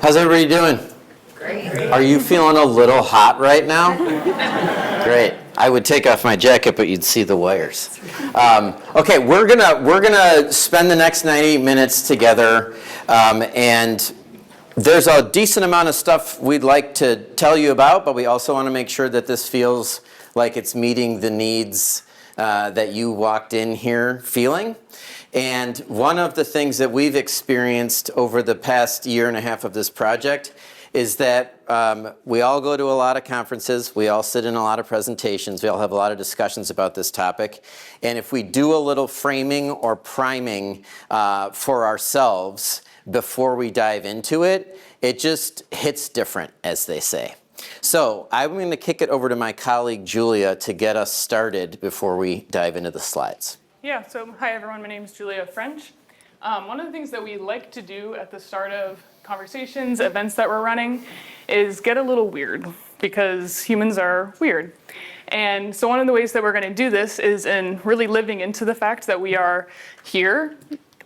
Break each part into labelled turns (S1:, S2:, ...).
S1: How's everybody doing?
S2: Great.
S1: Are you feeling a little hot right now? Great. I would take off my jacket, but you'd see the wires. Okay, we're gonna spend the next 90 minutes together, and there's a decent amount of stuff we'd like to tell you about, but we also want to make sure that this feels like it's meeting the needs that you walked in here feeling. And one of the things that we've experienced over the past year and a half of this project is that we all go to a lot of conferences, we all sit in a lot of presentations, we all have a lot of discussions about this topic. And if we do a little framing or priming for ourselves before we dive into it, it just hits different, as they say. So I'm going to kick it over to my colleague Julia to get us started before we dive into the slides.
S3: Yeah, so hi everyone, my name is Julia French. One of the things that we like to do at the start of conversations, events that we're running, is get a little weird, because humans are weird. And so one of the ways that we're going to do this is in really living into the fact that we are here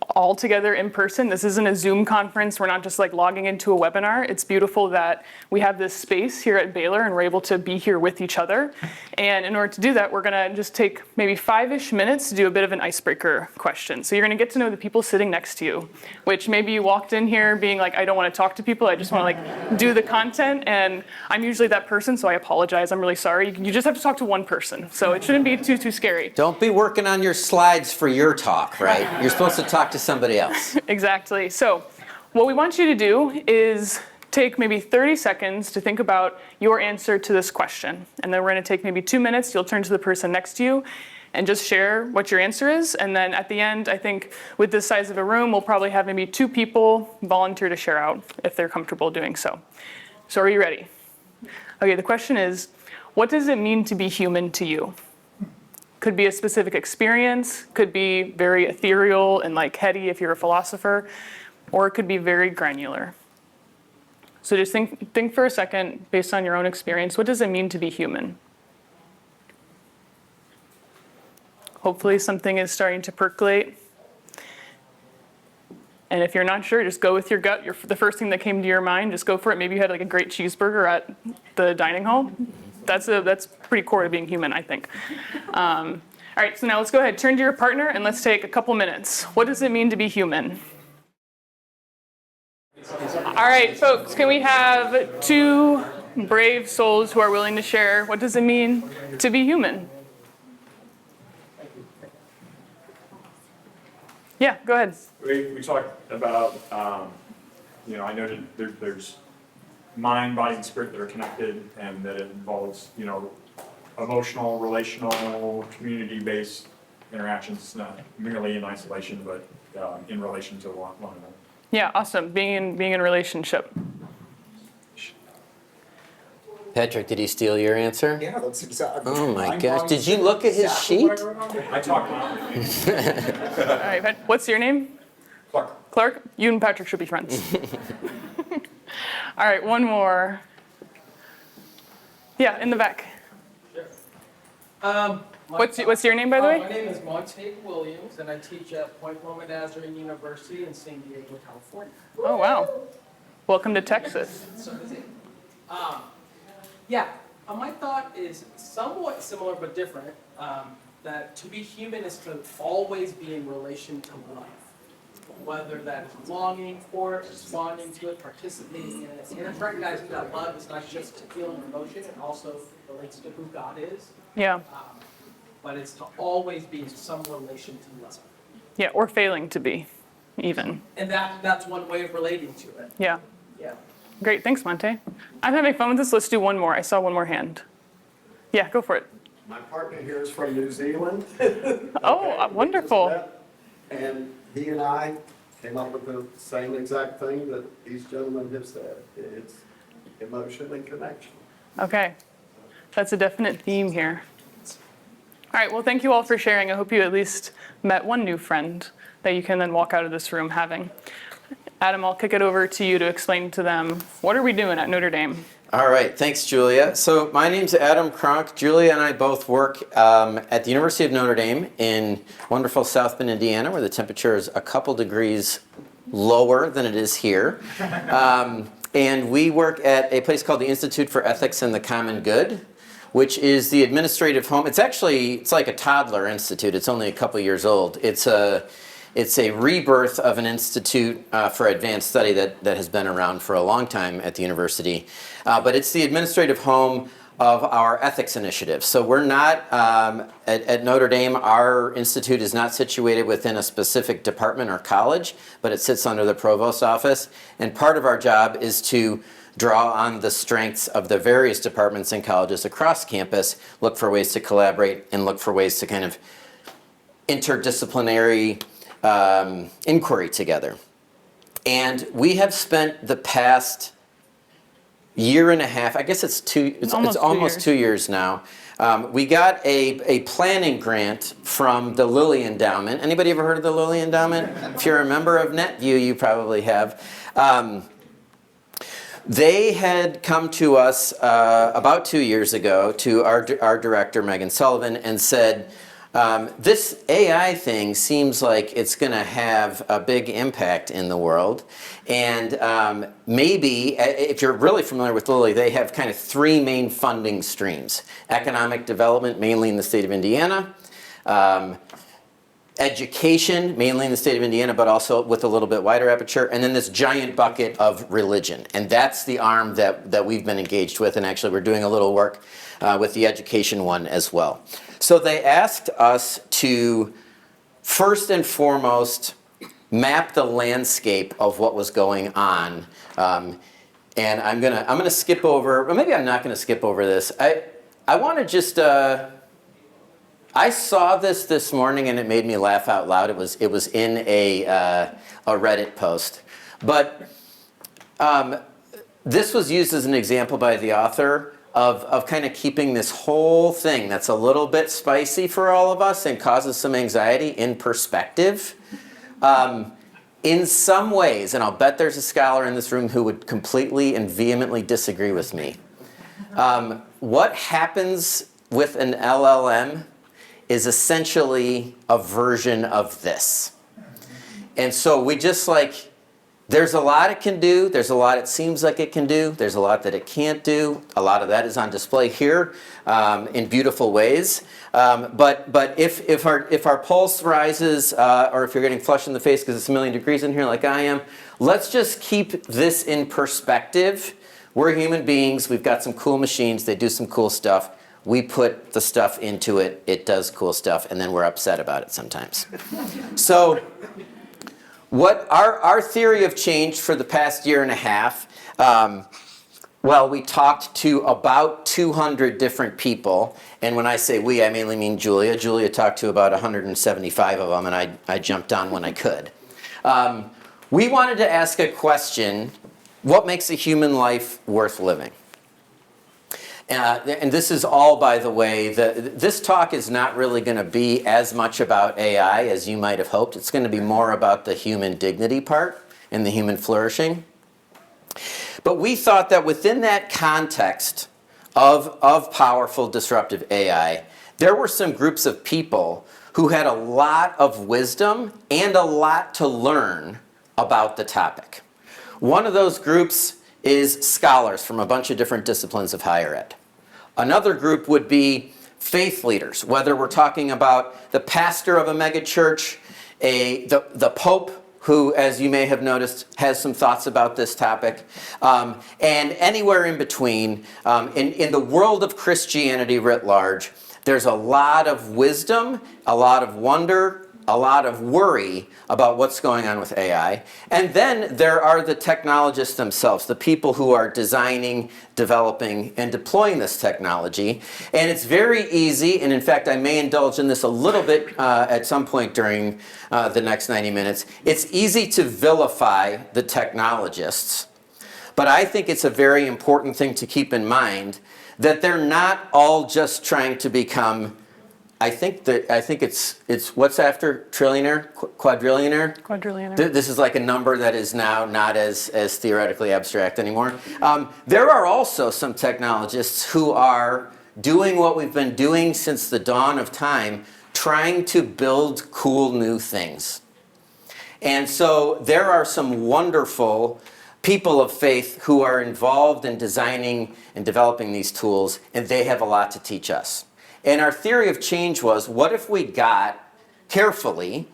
S3: all together in person. This isn't a Zoom conference. We're not just like logging into a webinar. It's beautiful that we have this space here at Baylor and we're able to be here with each other. And in order to do that, we're going to just take maybe 5-ish minutes to do a bit of an icebreaker question. So you're going to get to know the people sitting next to you, which maybe you walked in here being like, I don't want to talk to people. I just want to like do the content. And I'm usually that person, so I apologize. I'm really sorry. You just have to talk to one person. So it shouldn't be too scary.
S1: Don't be working on your slides for your talk, right? You're supposed to talk to somebody else.
S3: Exactly. So what we want you to do is take maybe 30 seconds to think about your answer to this question. And then we're going to take maybe 2 minutes. You'll turn to the person next to you and just share what your answer is. And then at the end, I think with this size of a room, we'll probably have maybe 2 people volunteer to share out if they're comfortable doing so. So are you ready? Okay, the question is, what does it mean to be human to you? Could be a specific experience, could be very ethereal and like heady if you're a philosopher, or it could be very granular. So just think for a second, based on your own experience, what does it mean to be human? Hopefully something is starting to percolate. And if you're not sure, just go with your gut. The first thing that came to your mind, just go for it. Maybe you had like a great cheeseburger at the dining hall. That's pretty core to being human, I think. All right, so now let's go ahead, turn to your partner, and let's take a couple minutes. What does it mean to be human? All right, folks, can we have 2 brave souls who are willing to share? What does it mean to be human? Yeah, go ahead.
S4: We talked about, I know that there's mind, body, and spirit that are connected, and that it involves, emotional, relational, community-based interactions. It's not merely in isolation, but in relation to one another.
S3: Yeah, awesome. Being in relationship.
S1: Patrick, did he steal your answer?
S5: Yeah, that's exactly.
S1: Oh my gosh, did you look at his sheet?
S4: I talk loudly.
S3: All right, what's your name?
S4: Clark.
S3: Clark? You and Patrick should be friends. All right, one more. Yeah, in the back.
S6: Sure.
S3: What's your name, by the way?
S6: My name is Monte Williams, and I teach at Point Loma Nazarene University in San Diego, California.
S3: Oh, wow. Welcome to Texas.
S6: My thought is somewhat similar but different, that to be human is to always be in relation to life. Whether that's longing for it, responding to it, participating in it, and it's recognizing that love is not just a feeling or emotion, it also relates to who God is.
S3: Yeah.
S6: But it's to always be in some relation to love.
S3: Yeah, or failing to be, even.
S6: And that's one way of relating to it.
S3: Yeah.
S6: Yeah.
S3: Great, thanks, Monte. I'm having fun with this. Let's do one more. I saw one more hand. Yeah, go for it.
S5: My partner here is from New Zealand.
S3: Oh, wonderful.
S5: And he and I came up with the same exact thing that these gentlemen have said. It's emotion and connection.
S3: Okay, that's a definite theme here. All right, well, thank you all for sharing. I hope you at least met one new friend that you can then walk out of this room having. Adam, I'll kick it over to you to explain to them, what are we doing at Notre Dame?
S1: All right, thanks, Julia. So my name's Adam Kronk. Julia and I both work at the University of Notre Dame in wonderful South Bend, Indiana, where the temperature is a couple degrees lower than it is here. and we work at a place called the Institute for Ethics and the Common Good, which is the administrative home. It's like a toddler institute. It's only a couple years old. It's a rebirth of an institute for advanced study that has been around for a long time at the university. But it's the administrative home of our ethics initiative. So we're not, at Notre Dame, our institute is not situated within a specific department or college, but it sits under the provost's office. And part of our job is to draw on the strengths of the various departments and colleges across campus, look for ways to collaborate, and look for ways to kind of interdisciplinary inquiry together. And we have spent the past year and a half, I guess it's almost 2 years now. We got a planning grant from the Lilly Endowment. Anybody ever heard of the Lilly Endowment? If you're a member of NetView, you probably have. They had come to us about 2 years ago, to our director, Megan Sullivan, and said, this AI thing seems like it's going to have a big impact in the world. And maybe, if you're really familiar with Lilly, they have kind of three main funding streams. Economic development, mainly in the state of Indiana. Education, mainly in the state of Indiana, but also with a little bit wider aperture, and then this giant bucket of religion. And that's the arm that we've been engaged with, and actually we're doing a little work with the education one as well. So they asked us to, first and foremost, map the landscape of what was going on. And I'm gonna skip over, or maybe I'm not gonna skip over this. I want to just, I saw this morning and it made me laugh out loud. It was in a Reddit post, but this was used as an example by the author of kind of keeping this whole thing that's a little bit spicy for all of us and causes some anxiety in perspective. In some ways, and I'll bet there's a scholar in this room who would completely and vehemently disagree with me. What happens with an LLM is essentially a version of this. And so we just there's a lot it can do, there's a lot it seems like it can do, there's a lot that it can't do. A lot of that is on display here in beautiful ways. But if our pulse rises, or if you're getting flushed in the face because it's a million degrees in here like I am, let's just keep this in perspective. We're human beings, we've got some cool machines, they do some cool stuff. We put the stuff into it, it does cool stuff, and then we're upset about it sometimes. So what our theory of change for the past year and a half, well, we talked to about 200 different people, and when I say we, I mainly mean Julia. Julia talked to about 175 of them, and I jumped on when I could. We wanted to ask a question: what makes a human life worth living? And this is all, by the way, this talk is not really going to be as much about AI as you might have hoped. It's going to be more about the human dignity part and the human flourishing. But we thought that within that context of powerful disruptive AI, there were some groups of people who had a lot of wisdom and a lot to learn about the topic. One of those groups is scholars from a bunch of different disciplines of higher ed. Another group would be faith leaders, whether we're talking about the pastor of a megachurch, the Pope, who, as you may have noticed, has some thoughts about this topic, and anywhere in between. In the world of Christianity writ large, there's a lot of wisdom, a lot of wonder, a lot of worry about what's going on with AI. And then there are the technologists themselves, the people who are designing, developing, and deploying this technology. And it's very easy, and in fact, I may indulge in this a little bit at some point during the next 90 minutes. It's easy to vilify the technologists, but I think it's a very important thing to keep in mind that they're not all just trying to become, I think it's what's after trillionaire, quadrillionaire?
S3: Quadrillionaire.
S1: This is like a number that is now not as theoretically abstract anymore. There are also some technologists who are doing what we've been doing since the dawn of time, trying to build cool new things. And so there are some wonderful people of faith who are involved in designing and developing these tools, and they have a lot to teach us. And our theory of change was, what if we got, carefully,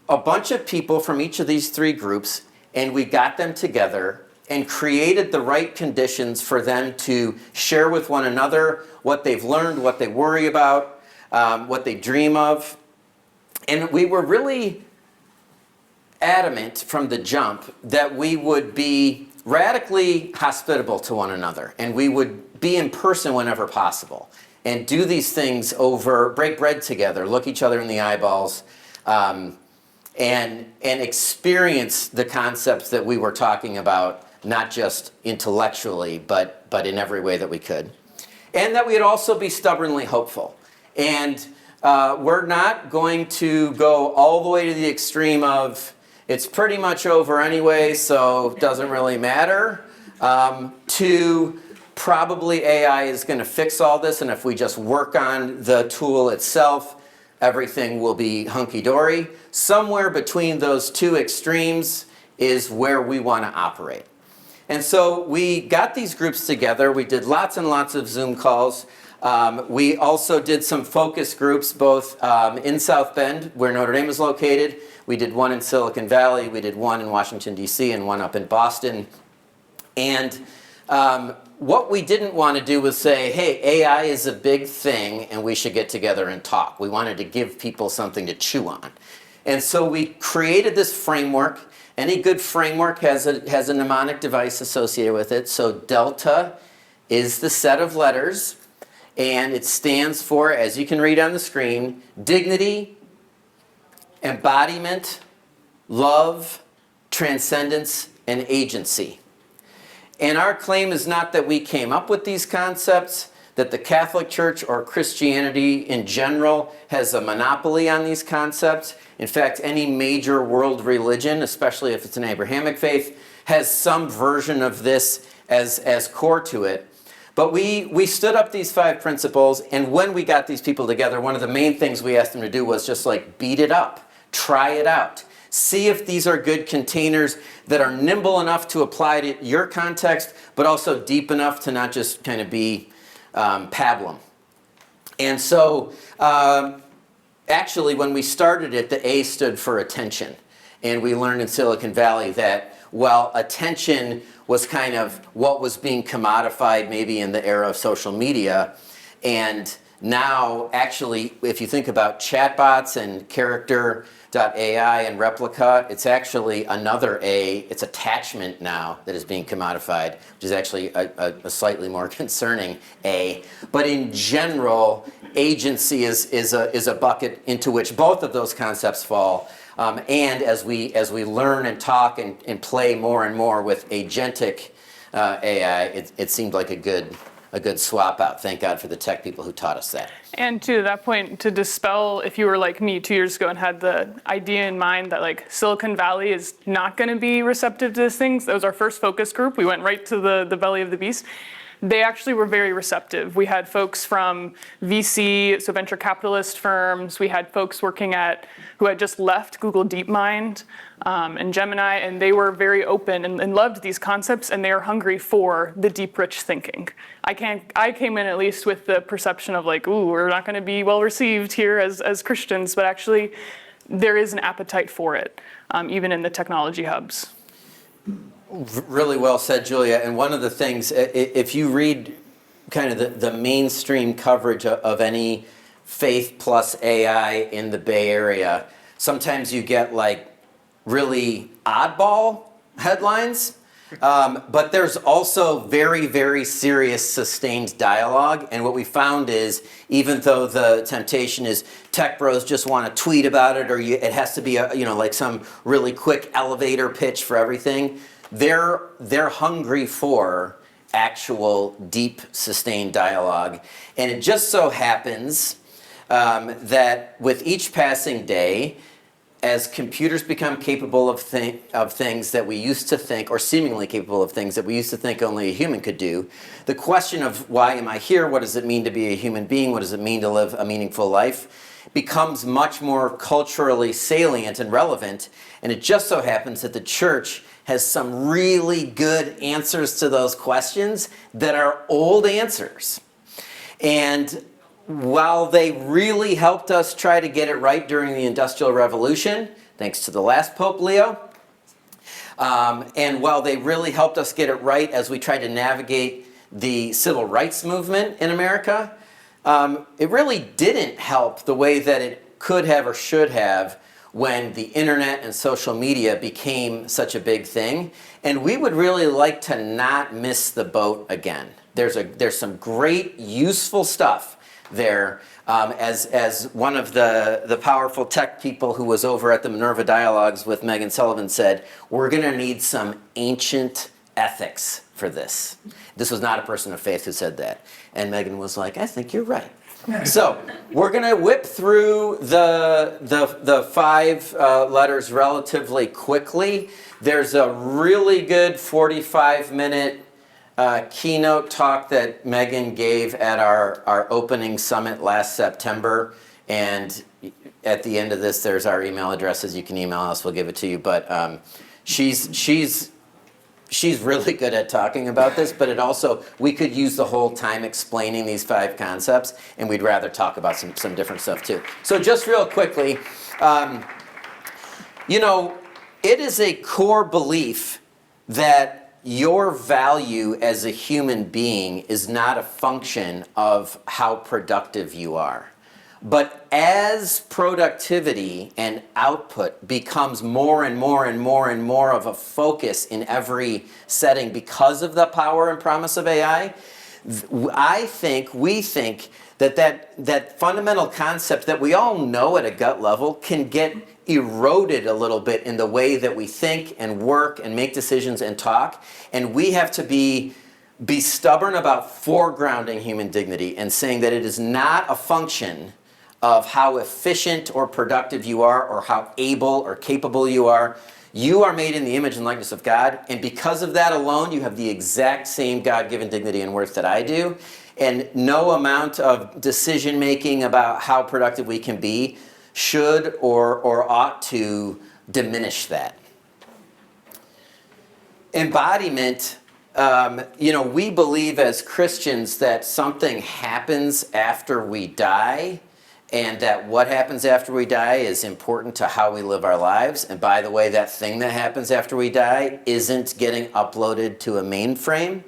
S1: a bunch of people from each of these three groups, and we got them together and created the right conditions for them to share with one another what they've learned, what they worry about, what they dream of. And we were really adamant from the jump that we would be radically hospitable to one another, and we would be in person whenever possible and do these things over, break bread together, look each other in the eyeballs, and experience the concepts that we were talking about, not just intellectually, but in every way that we could. And that we'd also be stubbornly hopeful. And we're not going to go all the way to the extreme of, it's pretty much over anyway, so it doesn't really matter, to probably AI is going to fix all this, and if we just work on the tool itself, everything will be hunky-dory. Somewhere between those two extremes is where we want to operate. And so we got these groups together. We did lots and lots of Zoom calls. We also did some focus groups, both in South Bend, where Notre Dame is located. We did one in Silicon Valley. We did one in Washington, D.C., and one up in Boston. And what we didn't want to do was say, hey, AI is a big thing, and we should get together and talk. We wanted to give people something to chew on. And so we created this framework. Any good framework has a mnemonic device associated with it. So delta is the set of letters, and it stands for, as you can read on the screen, dignity, embodiment, love, transcendence, and agency. And our claim is not that we came up with these concepts, that the Catholic Church or Christianity in general has a monopoly on these concepts. In fact, any major world religion, especially if it's an Abrahamic faith, has some version of this as core to it. But we stood up these 5 principles, and when we got these people together, one of the main things we asked them to do was just like beat it up, try it out. See if these are good containers that are nimble enough to apply to your context, but also deep enough to not just kind of be pablum. And so actually, when we started it, the A stood for attention. And we learned in Silicon Valley that, well, attention was kind of what was being commodified maybe in the era of social media. And now, actually, if you think about chatbots and character.ai and replica, it's actually another A. It's attachment now that is being commodified, which is actually a slightly more concerning A. But in general, agency is a bucket into which both of those concepts fall. And as we learn and talk and play more and more with agentic AI, it seemed like a good swap out. Thank God for the tech people who taught us that.
S3: And to that point, to dispel, if you were like me 2 years ago and had the idea in mind that like Silicon Valley is not going to be receptive to these things, that was our first focus group. We went right to the belly of the beast. They actually were very receptive. We had folks from VC, so venture capitalist firms. We had folks working who had just left Google DeepMind and Gemini, and they were very open and loved these concepts, and they are hungry for the deep, rich thinking. I came in at least with the perception of like, ooh, we're not going to be well received here as Christians, but actually there is an appetite for it, even in the technology hubs.
S1: Really well said, Julia. And one of the things, if you read kind of the mainstream coverage of any faith plus AI in the Bay Area, sometimes you get like really oddball headlines, but there's also very, very serious sustained dialogue. And what we found is, even though the temptation is tech bros just want to tweet about it, or it has to be like some really quick elevator pitch for everything, they're hungry for actual deep sustained dialogue. And it just so happens that with each passing day, as computers become capable of things that we used to think, or seemingly capable of things that we used to think only a human could do, the question of why am I here, what does it mean to be a human being, what does it mean to live a meaningful life, becomes much more culturally salient and relevant. And it just so happens that the church has some really good answers to those questions that are old answers. And while they really helped us try to get it right during the Industrial Revolution, thanks to the last Pope Leo, and while they really helped us get it right as we tried to navigate the civil rights movement in America, it really didn't help the way that it could have or should have when the internet and social media became such a big thing. And we would really like to not miss the boat again. There's some great, useful stuff there. As one of the powerful tech people who was over at the Minerva Dialogues with Megan Sullivan said, we're going to need some ancient ethics for this. This was not a person of faith who said that. And Megan was like, I think you're right. So we're going to whip through the 5 letters relatively quickly. There's a really good 45-minute keynote talk that Megan gave at our opening summit last September. And at the end of this, there's our email addresses. You can email us. We'll give it to you. But she's really good at talking about this, but we could use the whole time explaining these 5 concepts, and we'd rather talk about some different stuff too. So just real quickly, it is a core belief that your value as a human being is not a function of how productive you are. But as productivity and output becomes more and more and more and more of a focus in every setting because of the power and promise of AI, we think that fundamental concept that we all know at a gut level can get eroded a little bit in the way that we think and work and make decisions and talk. And we have to be stubborn about foregrounding human dignity and saying that it is not a function of how efficient or productive you are or how able or capable you are. You are made in the image and likeness of God, and because of that alone, you have the exact same God-given dignity and worth that I do, and no amount of decision-making about how productive we can be should or ought to diminish that. Embodiment, we believe as Christians that something happens after we die, and that what happens after we die is important to how we live our lives. And by the way, that thing that happens after we die isn't getting uploaded to a mainframe.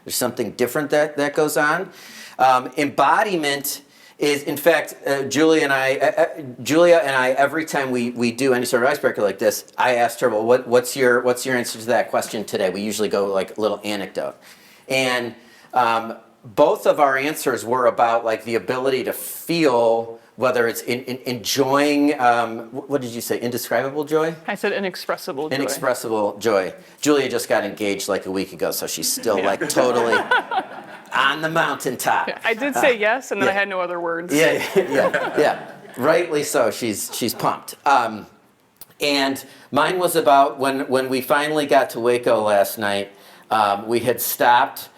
S1: There's something different that goes on. Embodiment is, in fact, Julia and I, every time we do any sort of icebreaker like this, I asked her, well, what's your answer to that question today? We usually go like a little anecdote. And both of our answers were about like the ability to feel, whether it's enjoying, what did you say, indescribable joy?
S3: I said inexpressible joy.
S1: Inexpressible joy. Julia just got engaged like a week ago, so she's still like totally on the mountaintop.
S3: I did say yes, and then I had no other words.
S1: Yeah. Rightly so. She's pumped. And mine was about when we finally got to Waco last night. We had stopped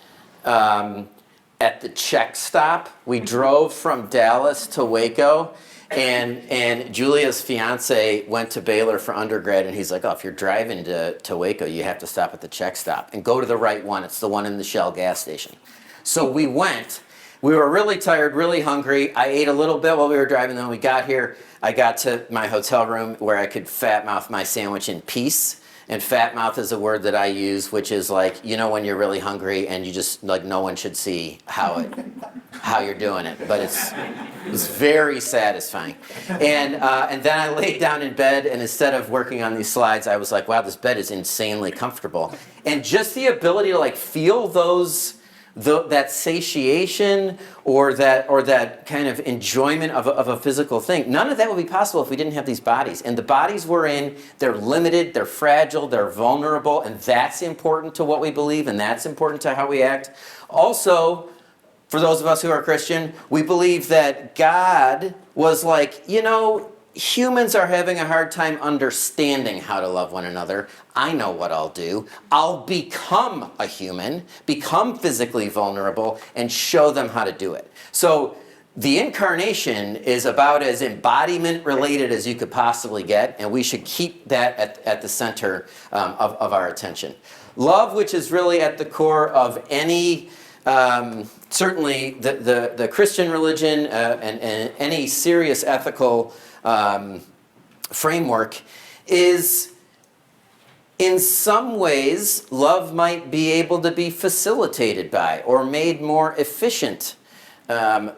S1: at the check stop. We drove from Dallas to Waco, and Julia's fiance went to Baylor for undergrad, and he's like, oh, if you're driving to Waco, you have to stop at the check stop and go to the right one. It's the one in the Shell gas station. So we went. We were really tired, really hungry. I ate a little bit while we were driving. Then when we got here, I got to my hotel room where I could fat mouth my sandwich in peace. And fat mouth is a word that I use, which is like, when you're really hungry and you just, like, no one should see how you're doing it. But it's very satisfying. And then I laid down in bed, and instead of working on these slides, I was like, wow, this bed is insanely comfortable. And just the ability to, like, feel that satiation or that kind of enjoyment of a physical thing. None of that would be possible if we didn't have these bodies. And the bodies we're in, they're limited, they're fragile, they're vulnerable, and that's important to what we believe, and that's important to how we act. Also, for those of us who are Christian, we believe that God was like, humans are having a hard time understanding how to love one another. I know what I'll do. I'll become a human, become physically vulnerable, and show them how to do it. So the incarnation is about as embodiment related as you could possibly get, and we should keep that at the center of our attention. Love, which is really at the core of any, certainly the Christian religion and any serious ethical framework, is in some ways, love might be able to be facilitated by or made more efficient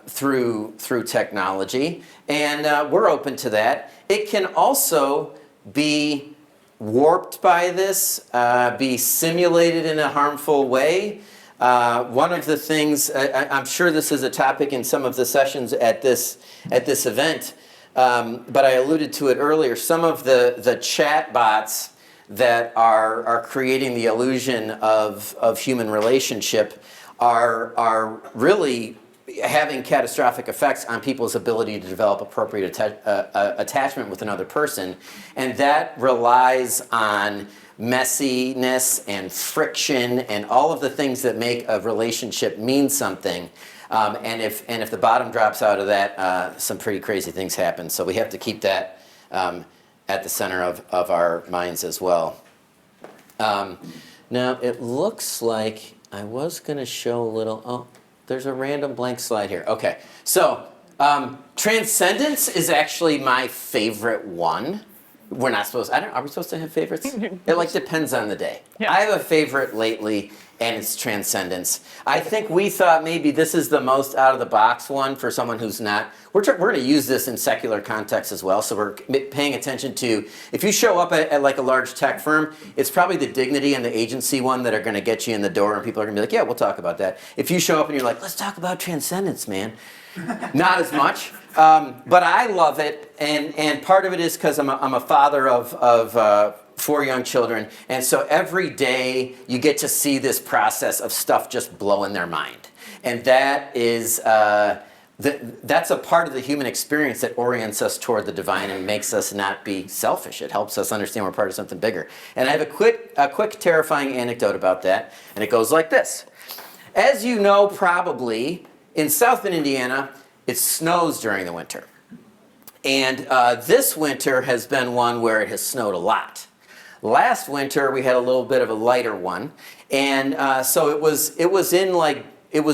S1: through technology, and we're open to that. It can also be warped by this, be simulated in a harmful way. One of the things, I'm sure this is a topic in some of the sessions at this event, but I alluded to it earlier. Some of the chat bots that are creating the illusion of human relationship are really having catastrophic effects on people's ability to develop appropriate attachment with another person. And that relies on messiness and friction and all of the things that make a relationship mean something. And if the bottom drops out of that, some pretty crazy things happen. So we have to keep that at the center of our minds as well. Now, it looks like I was going to show a little... Oh, there's a random blank slide here. Okay, so transcendence is actually my favorite one. We're not supposed... are we supposed to have favorites? It like depends on the day.
S3: Yeah.
S1: I have a favorite lately, and it's transcendence. I think we thought maybe this is the most out-of-the-box one for someone who's not... We're going to use this in secular context as well, so we're paying attention to... If you show up at like a large tech firm, it's probably the dignity and the agency one that are going to get you in the door, and people are going to be like, yeah, we'll talk about that. If you show up and you're like, let's talk about transcendence, man. Not as much. But I love it, and part of it is because I'm a father of 4 young children, and so every day you get to see this process of stuff just blowing their mind. And that is... that's a part of the human experience that orients us toward the divine and makes us not be selfish. It helps us understand we're part of something bigger. And I have a quick terrifying anecdote about that, and it goes like this. As you know, probably, in South Bend, Indiana, it snows during the winter. And this winter has been one where it has snowed a lot. Last winter, we had a little bit of a lighter one. And so it was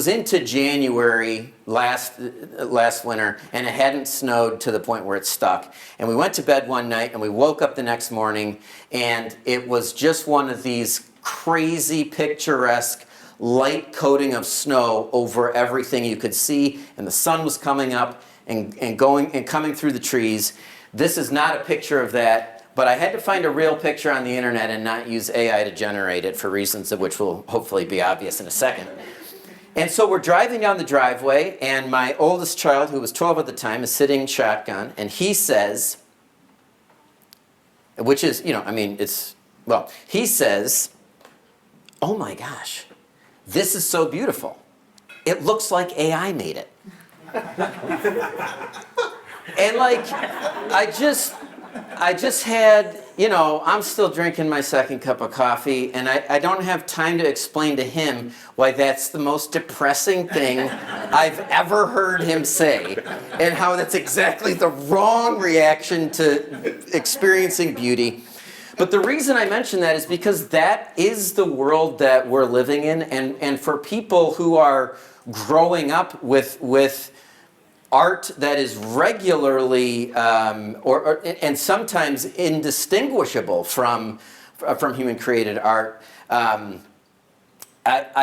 S1: into January last winter, and it hadn't snowed to the point where it stuck. And we went to bed one night, and we woke up the next morning, and it was just one of these crazy, picturesque, light coating of snow over everything you could see, and the sun was coming up and coming through the trees. This is not a picture of that, but I had to find a real picture on the internet and not use AI to generate it for reasons of which will hopefully be obvious in a second. And so we're driving down the driveway, and my oldest child, who was 12 at the time, is sitting shotgun, and he says, which is, he says, oh my gosh, this is so beautiful. It looks like AI made it. And I just had, I'm still drinking my second cup of coffee, and I don't have time to explain to him why that's the most depressing thing I've ever heard him say, and how that's exactly the wrong reaction to experiencing beauty. But the reason I mention that is because that is the world that we're living in, and for people who are growing up with art that is regularly and sometimes indistinguishable from human created art, I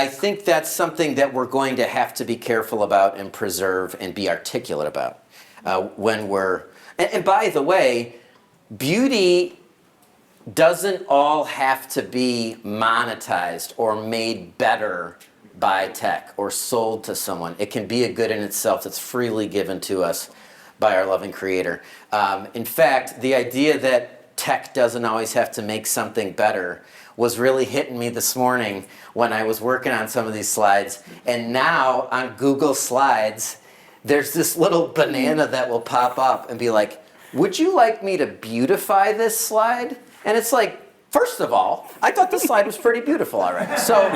S1: think that's something that we're going to have to be careful about and preserve and be articulate about when we're... And by the way, beauty doesn't all have to be monetized or made better by tech or sold to someone. It can be a good in itself that's freely given to us by our loving Creator. In fact, the idea that tech doesn't always have to make something better was really hitting me this morning when I was working on some of these slides. And now on Google Slides, there's this little banana that will pop up and be like, would you like me to beautify this slide? And it's like, first of all, I thought this slide was pretty beautiful already. So,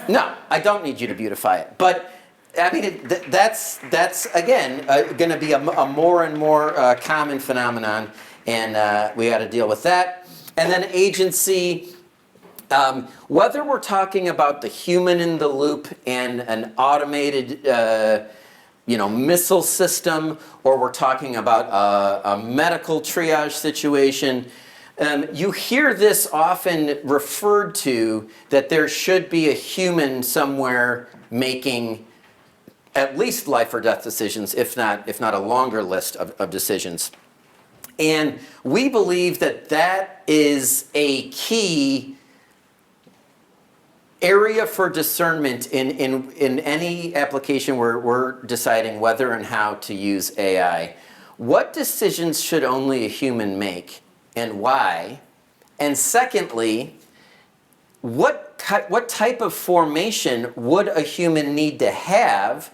S1: no, I don't need you to beautify it. But I mean, that's again going to be a more and more common phenomenon, and we got to deal with that. And then agency, whether we're talking about the human in the loop and an automated, missile system, or we're talking about a medical triage situation. You hear this often referred to, that there should be a human somewhere making at least life or death decisions, if not a longer list of decisions. And we believe that that is a key area for discernment in any application where we're deciding whether and how to use AI. What decisions should only a human make, and why? And secondly, what type of formation would a human need to have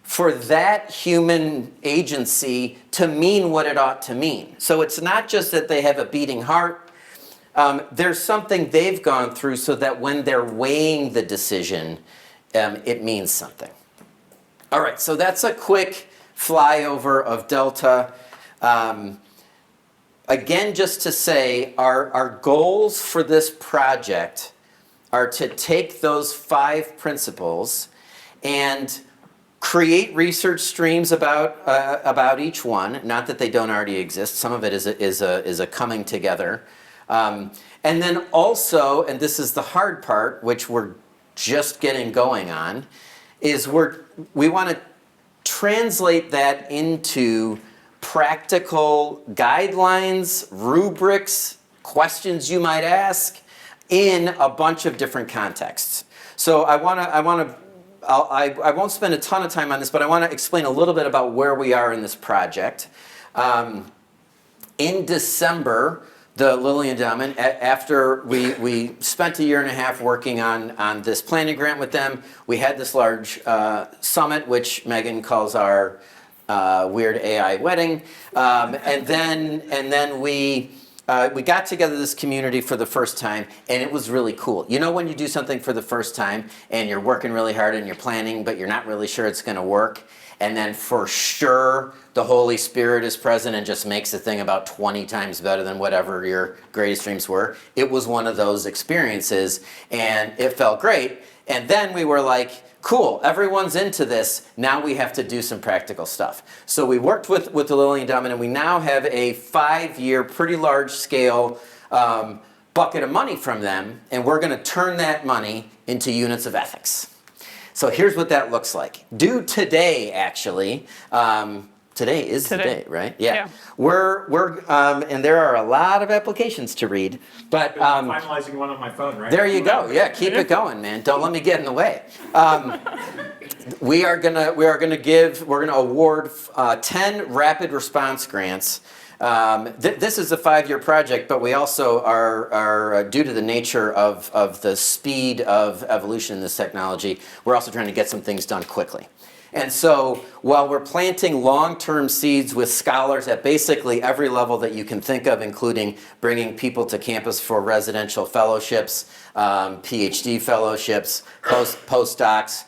S1: for that human agency to mean what it ought to mean? So it's not just that they have a beating heart. There's something they've gone through so that when they're weighing the decision, it means something. All right, so that's a quick flyover of Delta. Again, just to say, our goals for this project are to take those 5 principles and create research streams about each one. Not that they don't already exist. Some of it is a coming together. And then also, and this is the hard part, which we're just getting going on, is we want to translate that into practical guidelines, rubrics, questions you might ask in a bunch of different contexts. So I won't spend a ton of time on this, but I want to explain a little bit about where we are in this project. In December, the Lilly Endowment, after we spent a year and a half working on this planning grant with them, we had this large summit, which Megan calls our weird AI wedding, and then we got together this community for the first time, and it was really cool. You know, when you do something for the first time and you're working really hard and you're planning, but you're not really sure it's going to work, and then for sure the Holy Spirit is present and just makes the thing about 20 times better than whatever your greatest dreams were. It was one of those experiences, and it felt great. And then we were like, cool, everyone's into this. Now we have to do some practical stuff. So we worked with the Lilly Endowment, and we now have a 5-year, pretty large scale bucket of money from them, and we're going to turn that money into units of ethics. So here's what that looks like. Due today, actually. Today is the day, right? Yeah. We're and there are a lot of applications to read, but
S4: I'm finalizing one on my phone, right?
S1: There you go. Yeah, keep it going, man. Don't let me get in the way. We're gonna award 10 rapid response grants. This is a 5-year project, but we also are due to the nature of the speed of evolution in this technology, we're also trying to get some things done quickly. And so while we're planting long-term seeds with scholars at basically every level that you can think of, including bringing people to campus for residential fellowships, PhD fellowships, postdocs,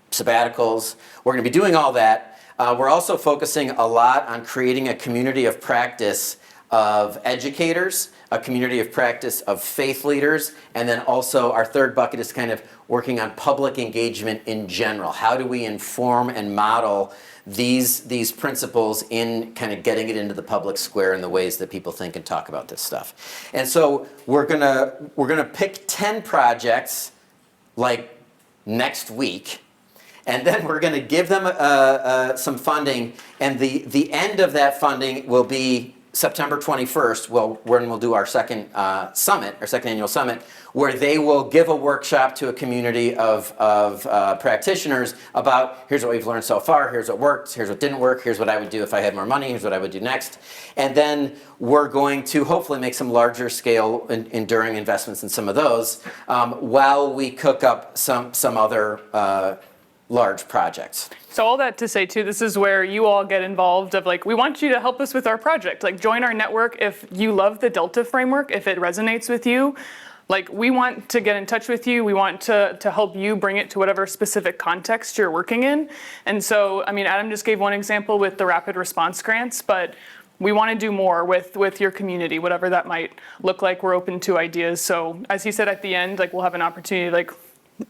S1: sabbaticals, we're going to be doing all that. We're also focusing a lot on creating a community of practice of educators, a community of practice of faith leaders, and then also our third bucket is kind of working on public engagement in general. How do we inform and model these principles in kind of getting it into the public square in the ways that people think and talk about this stuff? And so we're gonna pick 10 projects like next week, and then we're going to give them some funding, and the end of that funding will be September 21st, when we'll do our second annual summit, where they will give a workshop to a community of practitioners about, here's what we've learned so far, here's what worked, here's what didn't work, here's what I would do if I had more money, here's what I would do next. And then we're going to hopefully make some larger scale enduring investments in some of those while we cook up some other large projects.
S3: So all that to say too, this is where you all get involved of like, we want you to help us with our project. Like join our network if you love the Delta framework, if it resonates with you. Like, we want to get in touch with you. We want to help you bring it to whatever specific context you're working in. And so, I mean, Adam just gave one example with the rapid response grants, but we want to do more with your community, whatever that might look like. We're open to ideas. So as he said at the end, like, we'll have an opportunity, like,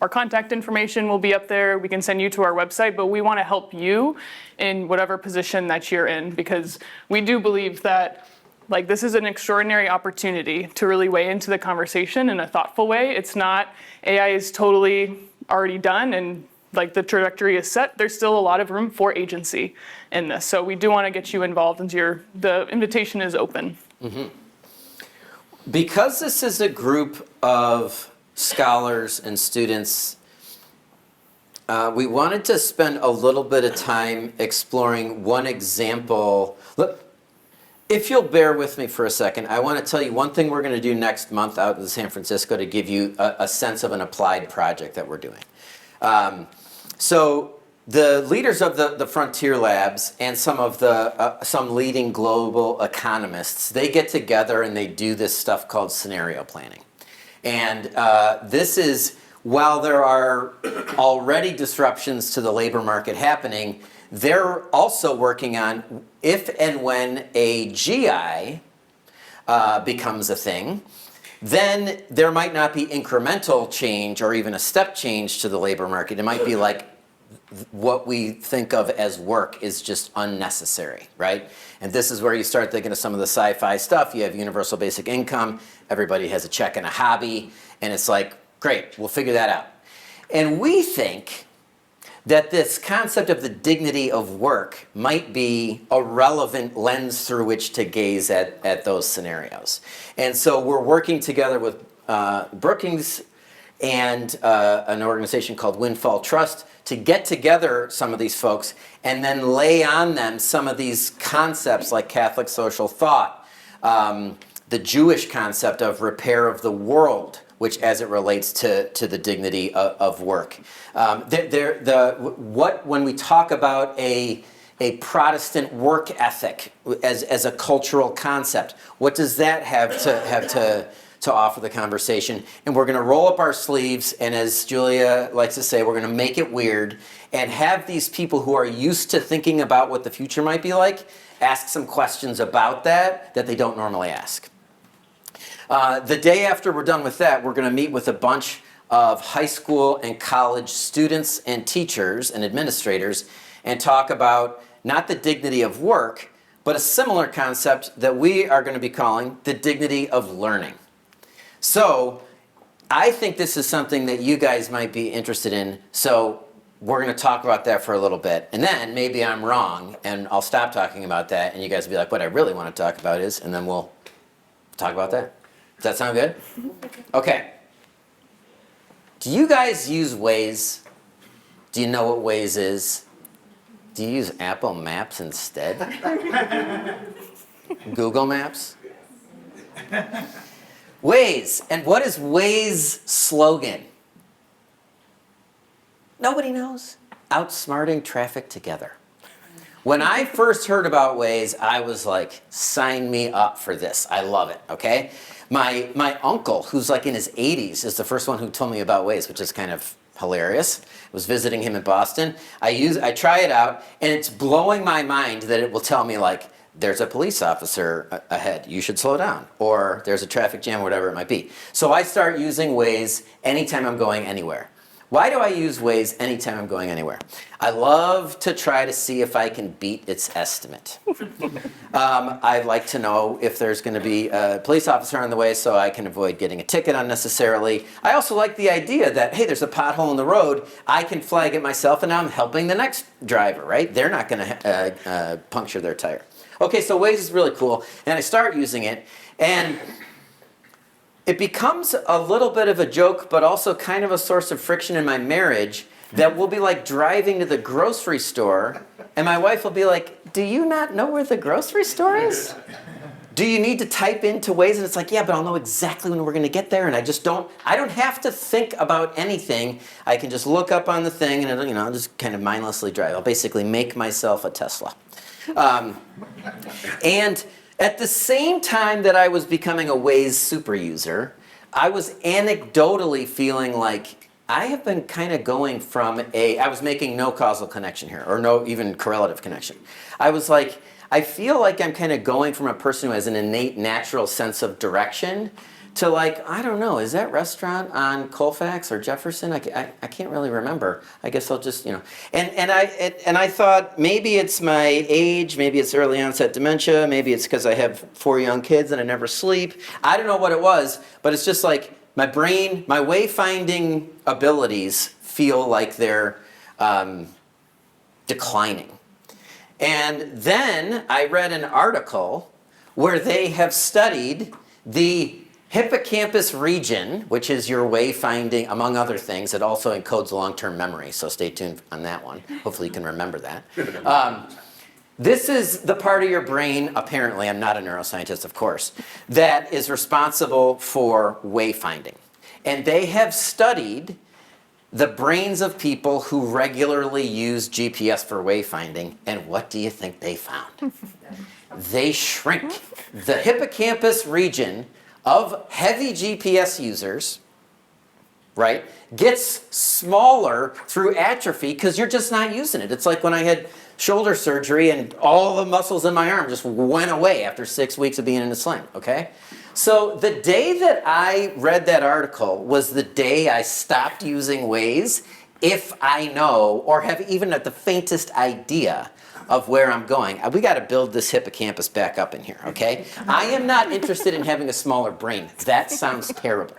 S3: our contact information will be up there. We can send you to our website, but we want to help you in whatever position that you're in, because we do believe that, like, this is an extraordinary opportunity to really weigh into the conversation in a thoughtful way. It's not AI is totally already done and like the trajectory is set. There's still a lot of room for agency in this. So we do want to get you involved, and the invitation is open.
S1: Mm-hmm. Because this is a group of scholars and students, we wanted to spend a little bit of time exploring one example. Look, if you'll bear with me for a second, I want to tell you one thing we're going to do next month out in San Francisco to give you a sense of an applied project that we're doing. So the leaders of the Frontier Labs and some leading global economists, they get together and they do this stuff called scenario planning. And this is, while there are already disruptions to the labor market happening, they're also working on if and when a GI becomes a thing, then there might not be incremental change or even a step change to the labor market. It might be like what we think of as work is just unnecessary, right? And this is where you start thinking of some of the sci-fi stuff. You have universal basic income, everybody has a check and a hobby, and it's like, great, we'll figure that out. And we think that this concept of the dignity of work might be a relevant lens through which to gaze at those scenarios. And so we're working together with Brookings and an organization called Windfall Trust to get together some of these folks and then lay on them some of these concepts like Catholic social thought, the Jewish concept of repair of the world, which as it relates to the dignity of work. When we talk about a Protestant work ethic as a cultural concept, what does that have to offer the conversation? And we're going to roll up our sleeves, and as Julia likes to say, we're going to make it weird and have these people who are used to thinking about what the future might be like ask some questions about that they don't normally ask. The day after we're done with that, we're going to meet with a bunch of high school and college students and teachers and administrators and talk about not the dignity of work, but a similar concept that we are going to be calling the dignity of learning. So I think this is something that you guys might be interested in. So we're going to talk about that for a little bit. And then maybe I'm wrong and I'll stop talking about that and you guys will be like, what I really want to talk about is, and then we'll talk about that. Does that sound good? Okay. Do you guys use Waze? Do you know what Waze is? Do you use Apple Maps instead? Google Maps? Waze. And what is Waze's slogan? Nobody knows. Outsmarting traffic together. When I first heard about Waze, I was like, sign me up for this. I love it, okay? My uncle, who's like in his 80s, is the first one who told me about Waze, which is kind of hilarious. I was visiting him in Boston. I try it out, and it's blowing my mind that it will tell me, like, there's a police officer ahead, you should slow down, or there's a traffic jam, whatever it might be. So I start using Waze anytime I'm going anywhere. Why do I use Waze anytime I'm going anywhere? I love to try to see if I can beat its estimate. I like to know if there's going to be a police officer on the way so I can avoid getting a ticket unnecessarily. I also like the idea that, hey, there's a pothole in the road, I can flag it myself and now I'm helping the next driver, right? They're not going to puncture their tire. Okay, so Waze is really cool, and I start using it, and it becomes a little bit of a joke, but also kind of a source of friction in my marriage that we'll be like driving to the grocery store, and my wife will be like, do you not know where the grocery store is? Do you need to type into Waze? And it's like, yeah, but I'll know exactly when we're going to get there, and I don't have to think about anything. I can just look up on the thing, and I'll just kind of mindlessly drive. I'll basically make myself a Tesla. And at the same time that I was becoming a Waze super user, I was anecdotally feeling like I have been kind of going from I was making no causal connection here, or no even correlative connection. I was like, I feel like I'm kind of going from a person who has an innate natural sense of direction to like, I don't know, is that restaurant on Colfax or Jefferson? I can't really remember. I guess I'll just, and I thought maybe it's my age, maybe it's early onset dementia, maybe it's because I have 4 young kids and I never sleep. I don't know what it was, but it's just like my brain, my wayfinding abilities feel like they're declining. And then I read an article where they have studied the hippocampus region, which is your wayfinding, among other things. It also encodes long-term memory, so stay tuned on that one. Hopefully you can remember that. This is the part of your brain, apparently, I'm not a neuroscientist, of course, that is responsible for wayfinding. And they have studied the brains of people who regularly use GPS for wayfinding, and what do you think they found? They shrink. The hippocampus region of heavy GPS users, right, gets smaller through atrophy because you're just not using it. It's like when I had shoulder surgery and all the muscles in my arm just went away after 6 weeks of being in a sling, okay? So the day that I read that article was the day I stopped using Waze, if I know or have even the faintest idea of where I'm going. We got to build this hippocampus back up in here, okay? I am not interested in having a smaller brain. That sounds terrible.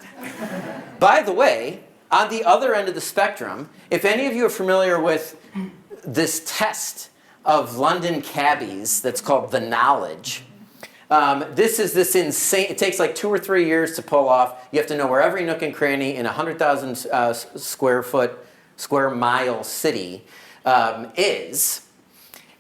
S1: By the way, on the other end of the spectrum, if any of you are familiar with this test of London cabbies that's called the Knowledge, this is this insane, it takes like 2 or 3 years to pull off. You have to know where every nook and cranny in a 100,000 square mile city is.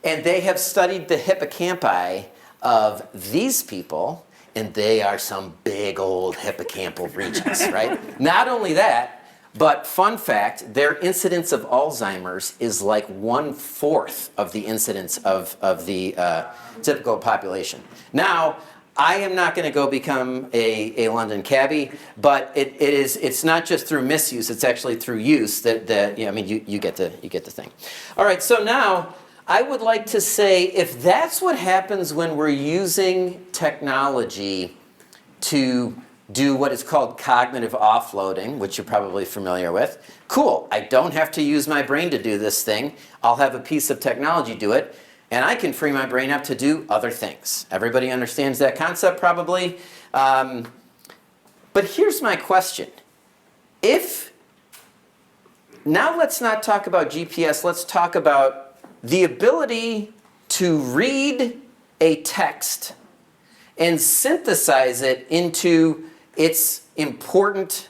S1: And they have studied the hippocampi of these people, and they are some big old hippocampal regions, right? Not only that, but fun fact, their incidence of Alzheimer's is like 1/4 of the incidence of the typical population. Now, I am not going to go become a London cabbie, but it's not just through misuse, it's actually through use that you get the thing. All right, so now I would like to say, if that's what happens when we're using technology to do what is called cognitive offloading, which you're probably familiar with, cool. I don't have to use my brain to do this thing. I'll have a piece of technology do it, and I can free my brain up to do other things. Everybody understands that concept probably. But here's my question. Now let's not talk about GPS, let's talk about the ability to read a text and synthesize it into its important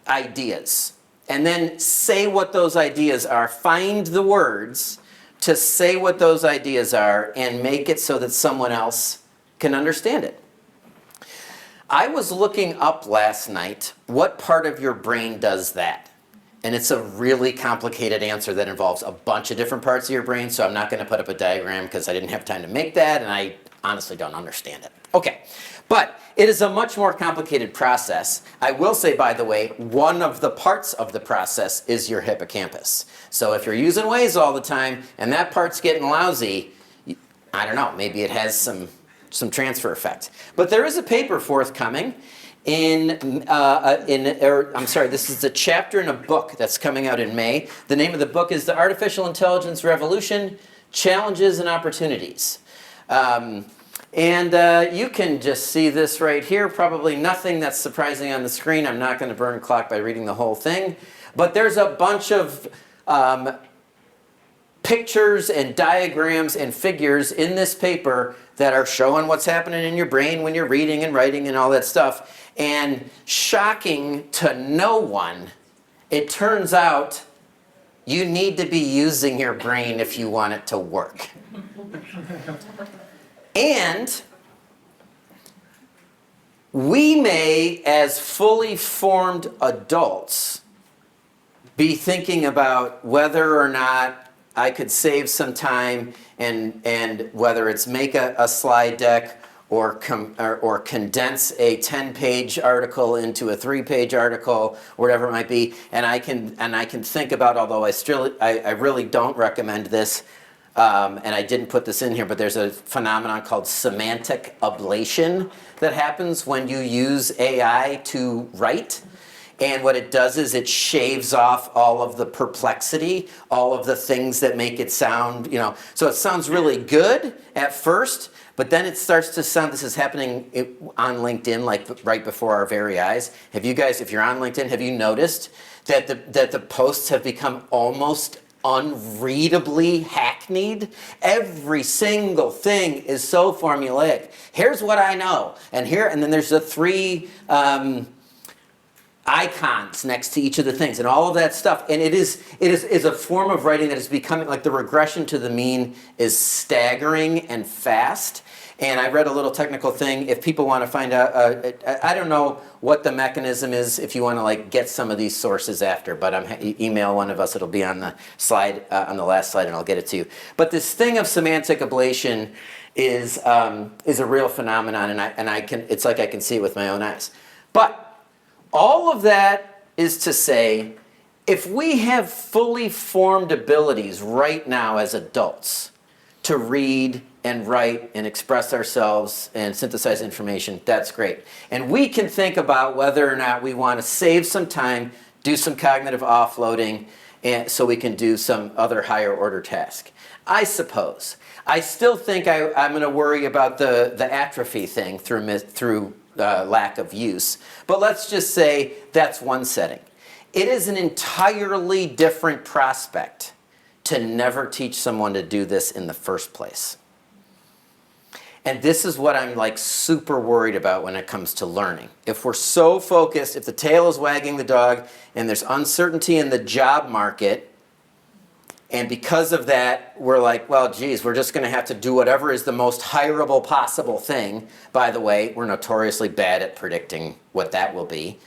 S1: ideas. And then say what those ideas are. Find the words to say what those ideas are and make it so that someone else can understand it. I was looking up last night what part of your brain does that. And it's a really complicated answer that involves a bunch of different parts of your brain, so I'm not going to put up a diagram because I didn't have time to make that, and I honestly don't understand it. Okay, but it is a much more complicated process. I will say, by the way, one of the parts of the process is your hippocampus. So if you're using Waze all the time and that part's getting lousy, I don't know, maybe it has some transfer effect. But there is a paper forthcoming this is a chapter in a book that's coming out in May. The name of the book is The Artificial Intelligence Revolution, Challenges and Opportunities. You can just see this right here. Probably nothing that's surprising on the screen. I'm not going to burn a clock by reading the whole thing. But there's a bunch of pictures and diagrams and figures in this paper that are showing what's happening in your brain when you're reading and writing and all that stuff. And shocking to no one, it turns out you need to be using your brain if you want it to work. And we may, as fully formed adults, be thinking about whether or not I could save some time and whether it's make a slide deck or condense a 10-page article into a 3-page article, whatever it might be. And I can think about, although I really don't recommend this, and I didn't put this in here, but there's a phenomenon called semantic ablation that happens when you use AI to write. And what it does is it shaves off all of the perplexity, all of the things that make it sound, so it sounds really good at first, but then it starts to sound, this is happening on LinkedIn, like right before our very eyes. Have you guys, if you're on LinkedIn, have you noticed that the posts have become almost unreadably hackneyed? Every single thing is so formulaic. Here's what I know, and then there's the 3 icons next to each of the things and all of that stuff. And it is a form of writing that is becoming, like, the regression to the mean is staggering and fast. And I read a little technical thing. If people want to find out, I don't know what the mechanism is if you want to, like, get some of these sources after, but email one of us. It'll be on the slide, on the last slide, and I'll get it to you. But this thing of semantic ablation is a real phenomenon, and it's like I can see it with my own eyes. But all of that is to say, if we have fully formed abilities right now as adults to read and write and express ourselves and synthesize information, that's great. And we can think about whether or not we want to save some time, do some cognitive offloading, and so we can do some other higher order task. I suppose. I still think I'm going to worry about the atrophy thing through lack of use. But let's just say that's one setting. It is an entirely different prospect to never teach someone to do this in the first place. And this is what I'm, like, super worried about when it comes to learning. If we're so focused, if the tail is wagging the dog and there's uncertainty in the job market, and because of that, we're like, well, geez, we're just going to have to do whatever is the most hireable possible thing. By the way, we're notoriously bad at predicting what that will be.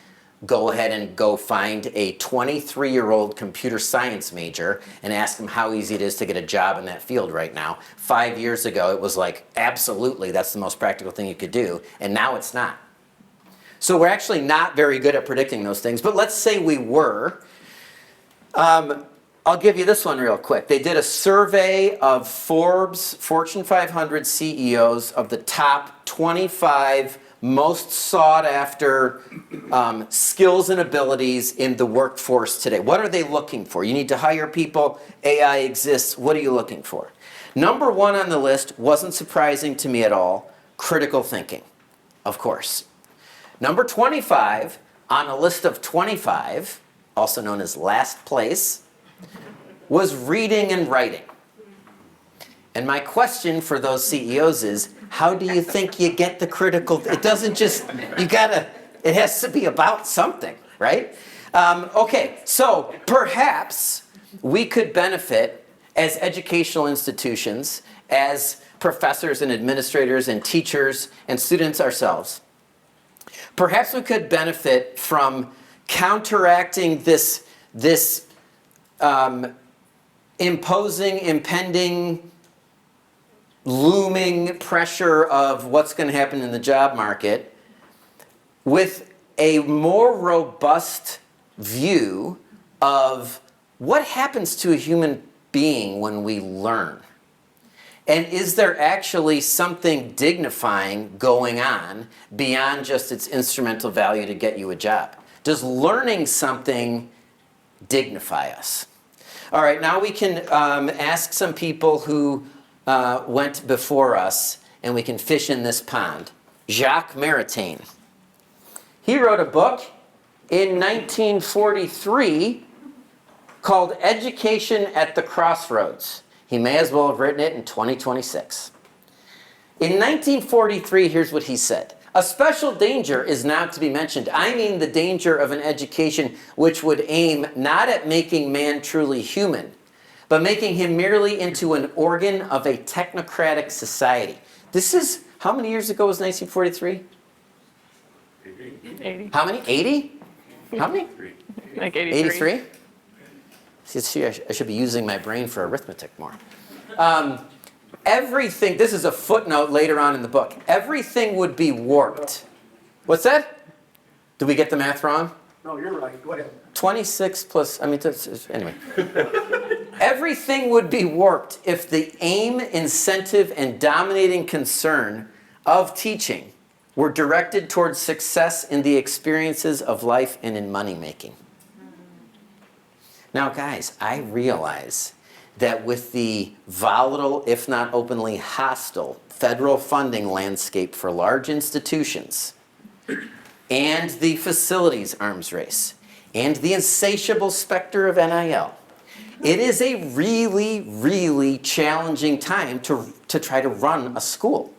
S1: Go ahead and go find a 23-year-old computer science major and ask them how easy it is to get a job in that field right now. 5 years ago, it was like, absolutely, that's the most practical thing you could do. And now it's not. So we're actually not very good at predicting those things. But let's say we were. I'll give you this one real quick. They did a survey of Forbes Fortune 500 CEOs of the top 25 most sought after skills and abilities in the workforce today. What are they looking for? You need to hire people. AI exists. What are you looking for? Number 1 on the list, wasn't surprising to me at all, critical thinking, of course. Number 25 on a list of 25, also known as last place, was reading and writing. And my question for those CEOs is, how do you think you get the critical? It doesn't just, it has to be about something, right? Okay, so perhaps we could benefit as educational institutions, as professors and administrators and teachers and students ourselves. Perhaps we could benefit from counteracting this imposing, impending, looming pressure of what's going to happen in the job market with a more robust view of what happens to a human being when we learn. And is there actually something dignifying going on beyond just its instrumental value to get you a job? Does learning something dignify us? All right, now we can ask some people who went before us, and we can fish in this pond. Jacques Maritain. He wrote a book in 1943 called Education at the Crossroads. He may as well have written it in 2026. In 1943, here's what he said. A special danger is now to be mentioned. I mean the danger of an education which would aim not at making man truly human, but making him merely into an organ of a technocratic society. This is, how many years ago was 1943?
S3: 80.
S1: How many? 80? How many?
S3: Like 83.
S1: 83? See, I should be using my brain for arithmetic more. everything, this is a footnote later on in the book, everything would be warped. What's that? Did we get the math wrong?
S5: No, you're right, go ahead.
S1: 26 plus, I mean, anyway. Everything would be warped if the aim, incentive, and dominating concern of teaching were directed towards success in the experiences of life and in money making. Now, guys, I realize that with the volatile, if not openly hostile, federal funding landscape for large institutions, and the facilities arms race, and the insatiable specter of NIL, it is a really, really challenging time to try to run a school.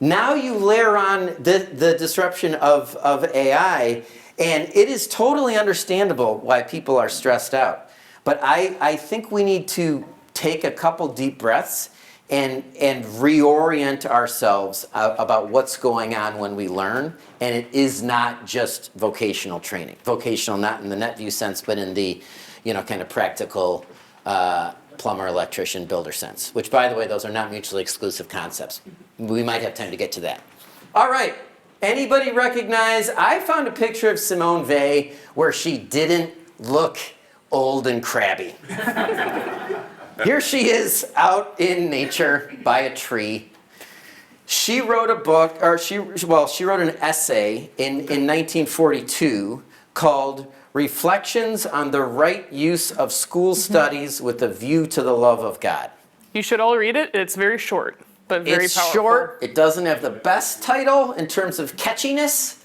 S1: Now you layer on the disruption of AI, and it is totally understandable why people are stressed out. But I think we need to take a couple deep breaths and reorient ourselves about what's going on when we learn. And it is not just vocational training. Vocational not in the net view sense, but in the kind of practical plumber, electrician, builder sense. Which, by the way, those are not mutually exclusive concepts. We might have time to get to that. All right. Anybody recognize? I found a picture of Simone Weil where she didn't look old and crabby. Here she is out in nature by a tree. She wrote a book, or she wrote an essay in 1942 called Reflections on the Right Use of School Studies with a View to the Love of God.
S3: You should all read it. It's very short, but very
S1: It's
S3: powerful.
S1: short. It doesn't have the best title in terms of catchiness,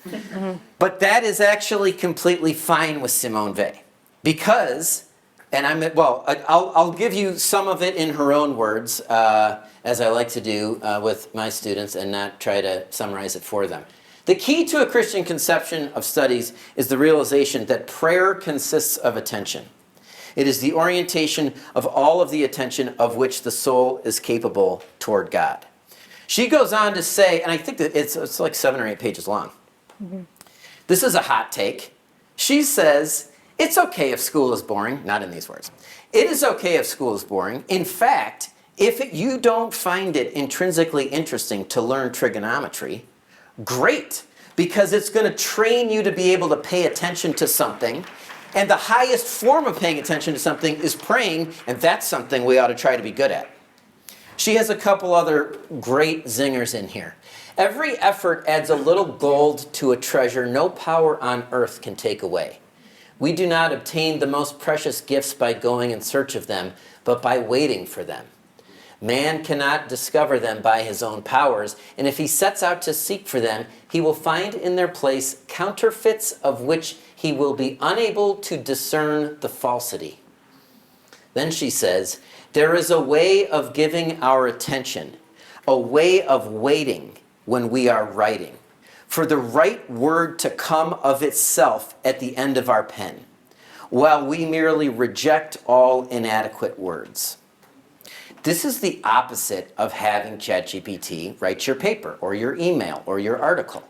S1: but that is actually completely fine with Simone Weil. Because, I'll give you some of it in her own words, as I like to do with my students, and not try to summarize it for them. The key to a Christian conception of studies is the realization that prayer consists of attention. It is the orientation of all of the attention of which the soul is capable toward God. She goes on to say, and I think that it's like 7 or 8 pages long. Mm-hmm. This is a hot take. She says, it's okay if school is boring. Not in these words. It is okay if school is boring. In fact, if you don't find it intrinsically interesting to learn trigonometry, great, because it's going to train you to be able to pay attention to something. And the highest form of paying attention to something is praying, and that's something we ought to try to be good at. She has a couple other great zingers in here. Every effort adds a little gold to a treasure no power on earth can take away. We do not obtain the most precious gifts by going in search of them, but by waiting for them. Man cannot discover them by his own powers, and if he sets out to seek for them, he will find in their place counterfeits of which he will be unable to discern the falsity. Then she says, there is a way of giving our attention, a way of waiting when we are writing, for the right word to come of itself at the end of our pen, while we merely reject all inadequate words. This is the opposite of having ChatGPT write your paper or your email or your article.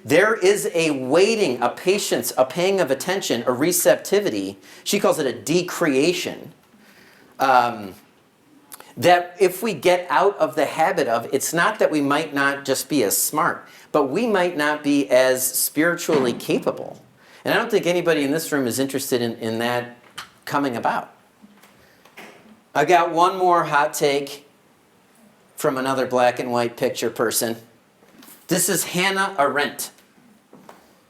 S1: There is a waiting, a patience, a paying of attention, a receptivity. She calls it a decreation. That if we get out of the habit of, it's not that we might not just be as smart, but we might not be as spiritually capable. And I don't think anybody in this room is interested in that coming about. I got one more hot take from another black and white picture person. This is Hannah Arendt.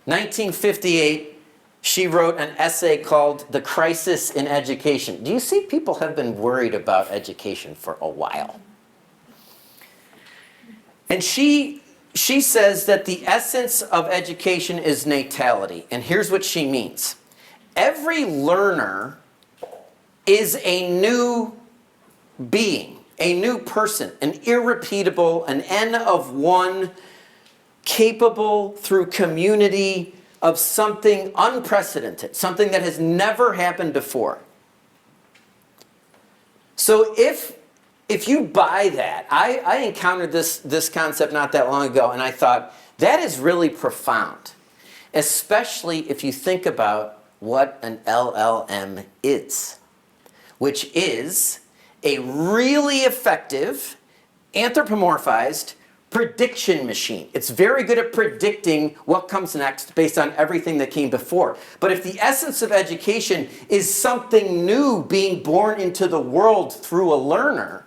S1: 1958, she wrote an essay called The Crisis in Education. Do you see people have been worried about education for a while? And she says that the essence of education is natality. And here's what she means. Every learner is a new being, a new person, an irrepeatable, an N of one, capable through community of something unprecedented, something that has never happened before. So if you buy that, I encountered this concept not that long ago, and I thought, that is really profound, especially if you think about what an LLM is, which is a really effective anthropomorphized prediction machine. It's very good at predicting what comes next based on everything that came before. But if the essence of education is something new being born into the world through a learner,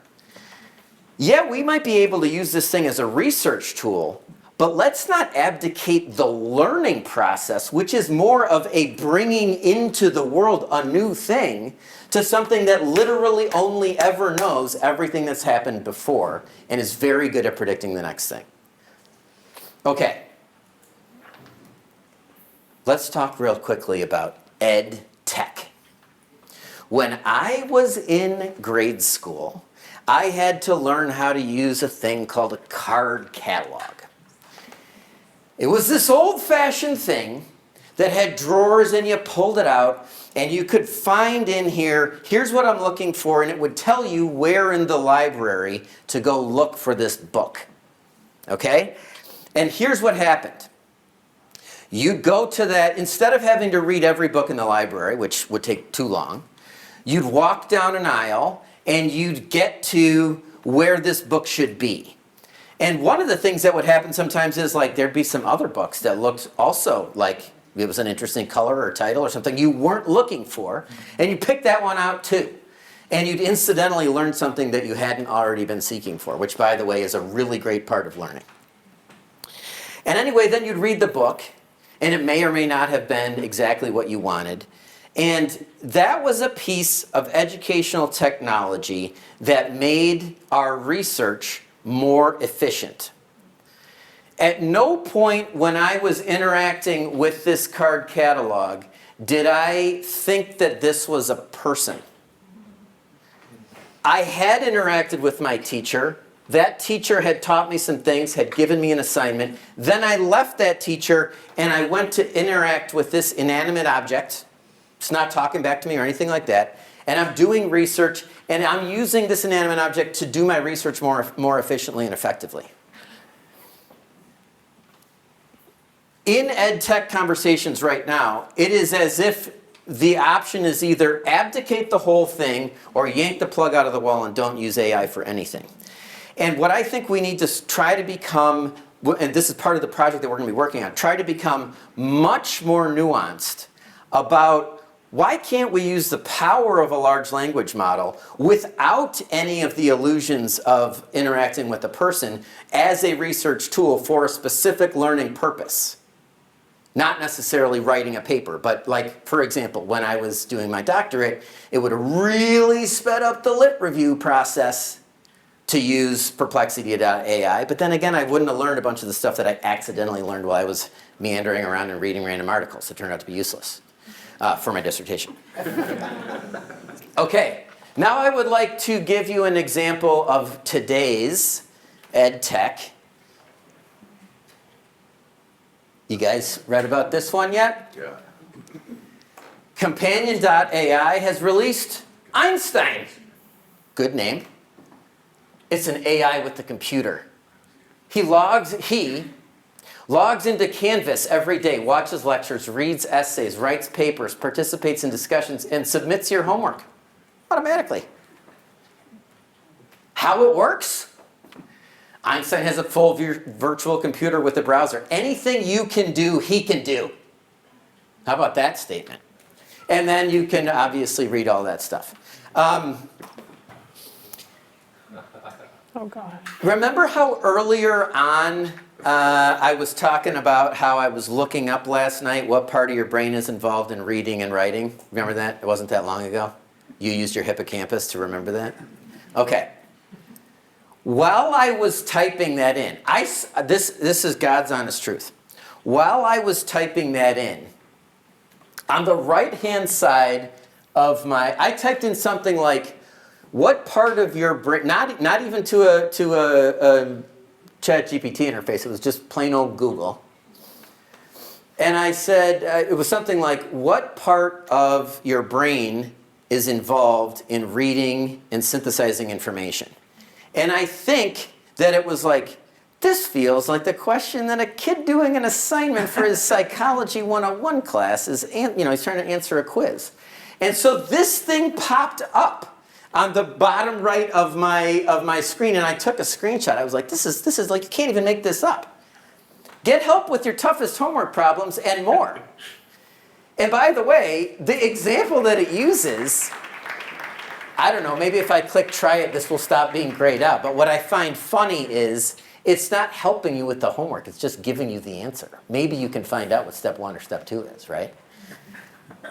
S1: yeah, we might be able to use this thing as a research tool, but let's not abdicate the learning process, which is more of a bringing into the world a new thing, to something that literally only ever knows everything that's happened before and is very good at predicting the next thing. Okay. Let's talk real quickly about ed tech. When I was in grade school, I had to learn how to use a thing called a card catalog. It was this old-fashioned thing that had drawers and you pulled it out and you could find in here, here's what I'm looking for, and it would tell you where in the library to go look for this book. Okay? And here's what happened. You'd go to that, instead of having to read every book in the library, which would take too long, you'd walk down an aisle and you'd get to where this book should be. And one of the things that would happen sometimes is like there'd be some other books that looked also like it was an interesting color or title or something you weren't looking for, and you pick that one out too. And you'd incidentally learn something that you hadn't already been seeking for, which by the way is a really great part of learning. And anyway, then you'd read the book, and it may or may not have been exactly what you wanted. And that was a piece of educational technology that made our research more efficient. At no point when I was interacting with this card catalog did I think that this was a person. I had interacted with my teacher. That teacher had taught me some things, had given me an assignment. Then I left that teacher and I went to interact with this inanimate object. It's not talking back to me or anything like that. And I'm doing research, and I'm using this inanimate object to do my research more efficiently and effectively. In ed tech conversations right now, it is as if the option is either abdicate the whole thing or yank the plug out of the wall and don't use AI for anything. And what I think we need to try to become, and this is part of the project that we're going to be working on, try to become much more nuanced about why can't we use the power of a large language model without any of the illusions of interacting with a person as a research tool for a specific learning purpose? Not necessarily writing a paper, but like, for example, when I was doing my doctorate, it would have really sped up the lit review process to use Perplexity.ai, but then again, I wouldn't have learned a bunch of the stuff that I accidentally learned while I was meandering around and reading random articles that turned out to be useless for my dissertation. Okay, now I would like to give you an example of today's ed tech. You guys read about this one yet?
S5: Yeah.
S1: Companion.ai has released Einstein. Good name. It's an AI with the computer. He logs into Canvas every day, watches lectures, reads essays, writes papers, participates in discussions, and submits your homework automatically. How it works? Einstein has a full virtual computer with a browser. Anything you can do, he can do. How about that statement? And then you can obviously read all that stuff.
S3: Oh, God.
S1: Remember how earlier on I was talking about how I was looking up last night what part of your brain is involved in reading and writing? Remember that? It wasn't that long ago. You used your hippocampus to remember that? Okay. While I was typing that in, this is God's honest truth. While I was typing that in, on the right-hand side of I typed in something like, what part of your brain, not even to a ChatGPT interface, it was just plain old Google. And I said, it was something like, what part of your brain is involved in reading and synthesizing information? And I think that it was like, this feels like the question that a kid doing an assignment for his Psychology 101 class is, he's trying to answer a quiz. And so this thing popped up on the bottom right of my screen, and I took a screenshot. I was like, this is like, you can't even make this up. Get help with your toughest homework problems and more. And by the way, the example that it uses, I don't know, maybe if I click try it, this will stop being grayed out. But what I find funny is it's not helping you with the homework. It's just giving you the answer. Maybe you can find out what step 1 or step 2 is, right?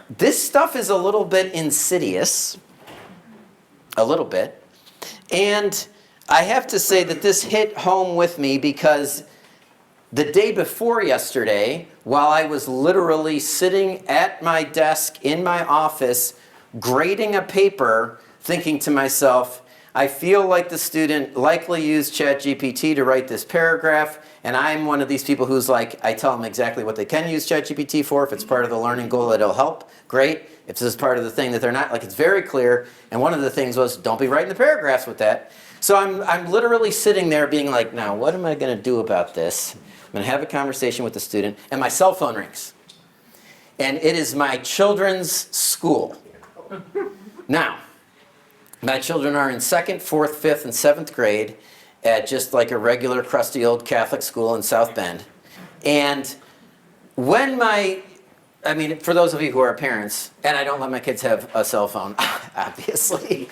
S1: This stuff is a little bit insidious, a little bit. And I have to say that this hit home with me because the day before yesterday, while I was literally sitting at my desk in my office, grading a paper, thinking to myself, I feel like the student likely used ChatGPT to write this paragraph, and I'm one of these people who's like, I tell them exactly what they can use ChatGPT for. If it's part of the learning goal, it'll help. Great. If this is part of the thing that they're not, like it's very clear. And one of the things was, don't be writing the paragraphs with that. So I'm literally sitting there being like, now what am I going to do about this? I'm going to have a conversation with the student, and my cell phone rings. And it is my children's school. Now, my children are in 2nd, 4th, 5th, and 7th grade at just like a regular crusty old Catholic school in South Bend. And when for those of you who are parents, and I don't let my kids have a cell phone, obviously.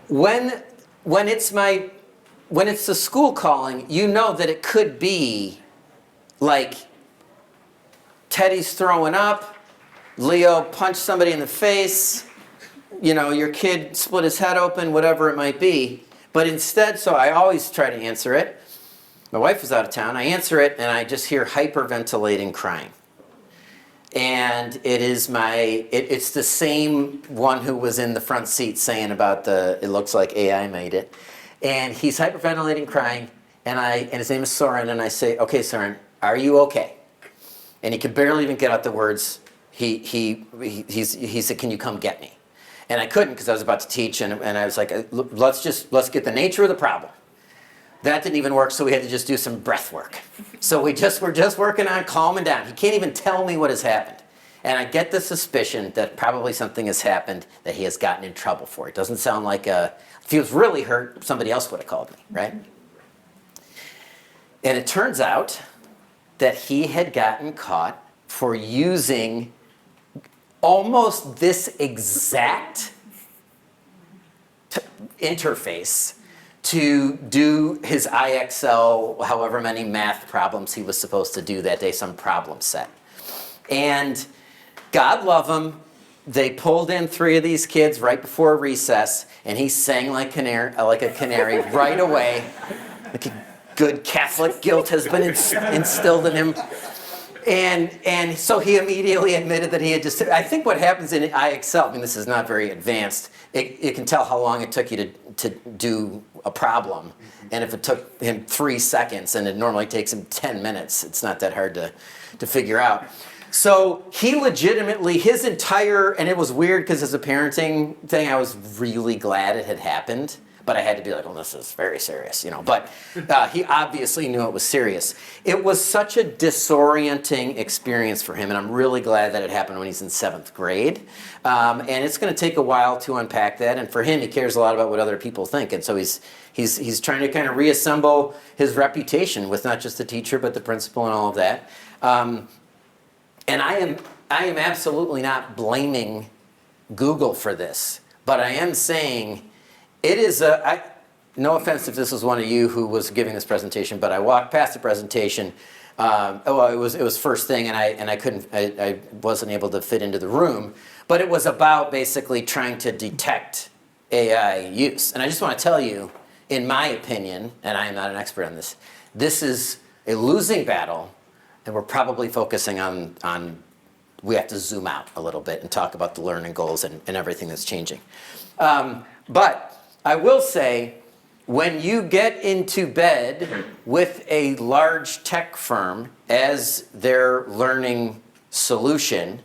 S1: When it's the school calling, you know that it could be like Teddy's throwing up, Leo punched somebody in the face, your kid split his head open, whatever it might be. But instead, so I always try to answer it. My wife was out of town. I answer it, and I just hear hyperventilating crying. And it's the same one who was in the front seat saying about it looks like AI made it. And he's hyperventilating, crying, and his name is Soren, and I say, okay, Soren, are you okay? And he could barely even get out the words. He said, can you come get me? And I couldn't because I was about to teach, and I was like, let's get the nature of the problem. That didn't even work, so we had to just do some breath work. So we're just working on calming down. He can't even tell me what has happened. And I get the suspicion that probably something has happened that he has gotten in trouble for. It doesn't sound like if he was really hurt, somebody else would have called me, right? And it turns out that he had gotten caught for using almost this exact interface to do his IXL, however many math problems he was supposed to do that day, some problem set. And God love him, they pulled in 3 of these kids right before recess, and he sang like a canary right away. Like a good Catholic guilt has been instilled in him. And so he immediately admitted that he had just, I think what happens in IXL, this is not very advanced, it can tell how long it took you to do a problem. And if it took him 3 seconds and it normally takes him 10 minutes, it's not that hard to figure out. So he legitimately, and it was weird because as a parenting thing, I was really glad it had happened. But I had to be like, well, this is very serious, But he obviously knew it was serious. It was such a disorienting experience for him, and I'm really glad that it happened when he's in 7th grade. And it's going to take a while to unpack that. And for him, he cares a lot about what other people think. And so he's trying to kind of reassemble his reputation with not just the teacher, but the principal and all of that. And I am absolutely not blaming Google for this, but I am saying it is no offense if this was one of you who was giving this presentation, but I walked past the presentation. It was first thing, and I wasn't able to fit into the room. But it was about basically trying to detect AI use. And I just want to tell you, in my opinion, and I am not an expert on this, this is a losing battle, and we're probably focusing on we have to zoom out a little bit and talk about the learning goals and everything that's changing. But I will say, when you get into bed with a large tech firm as their learning solution,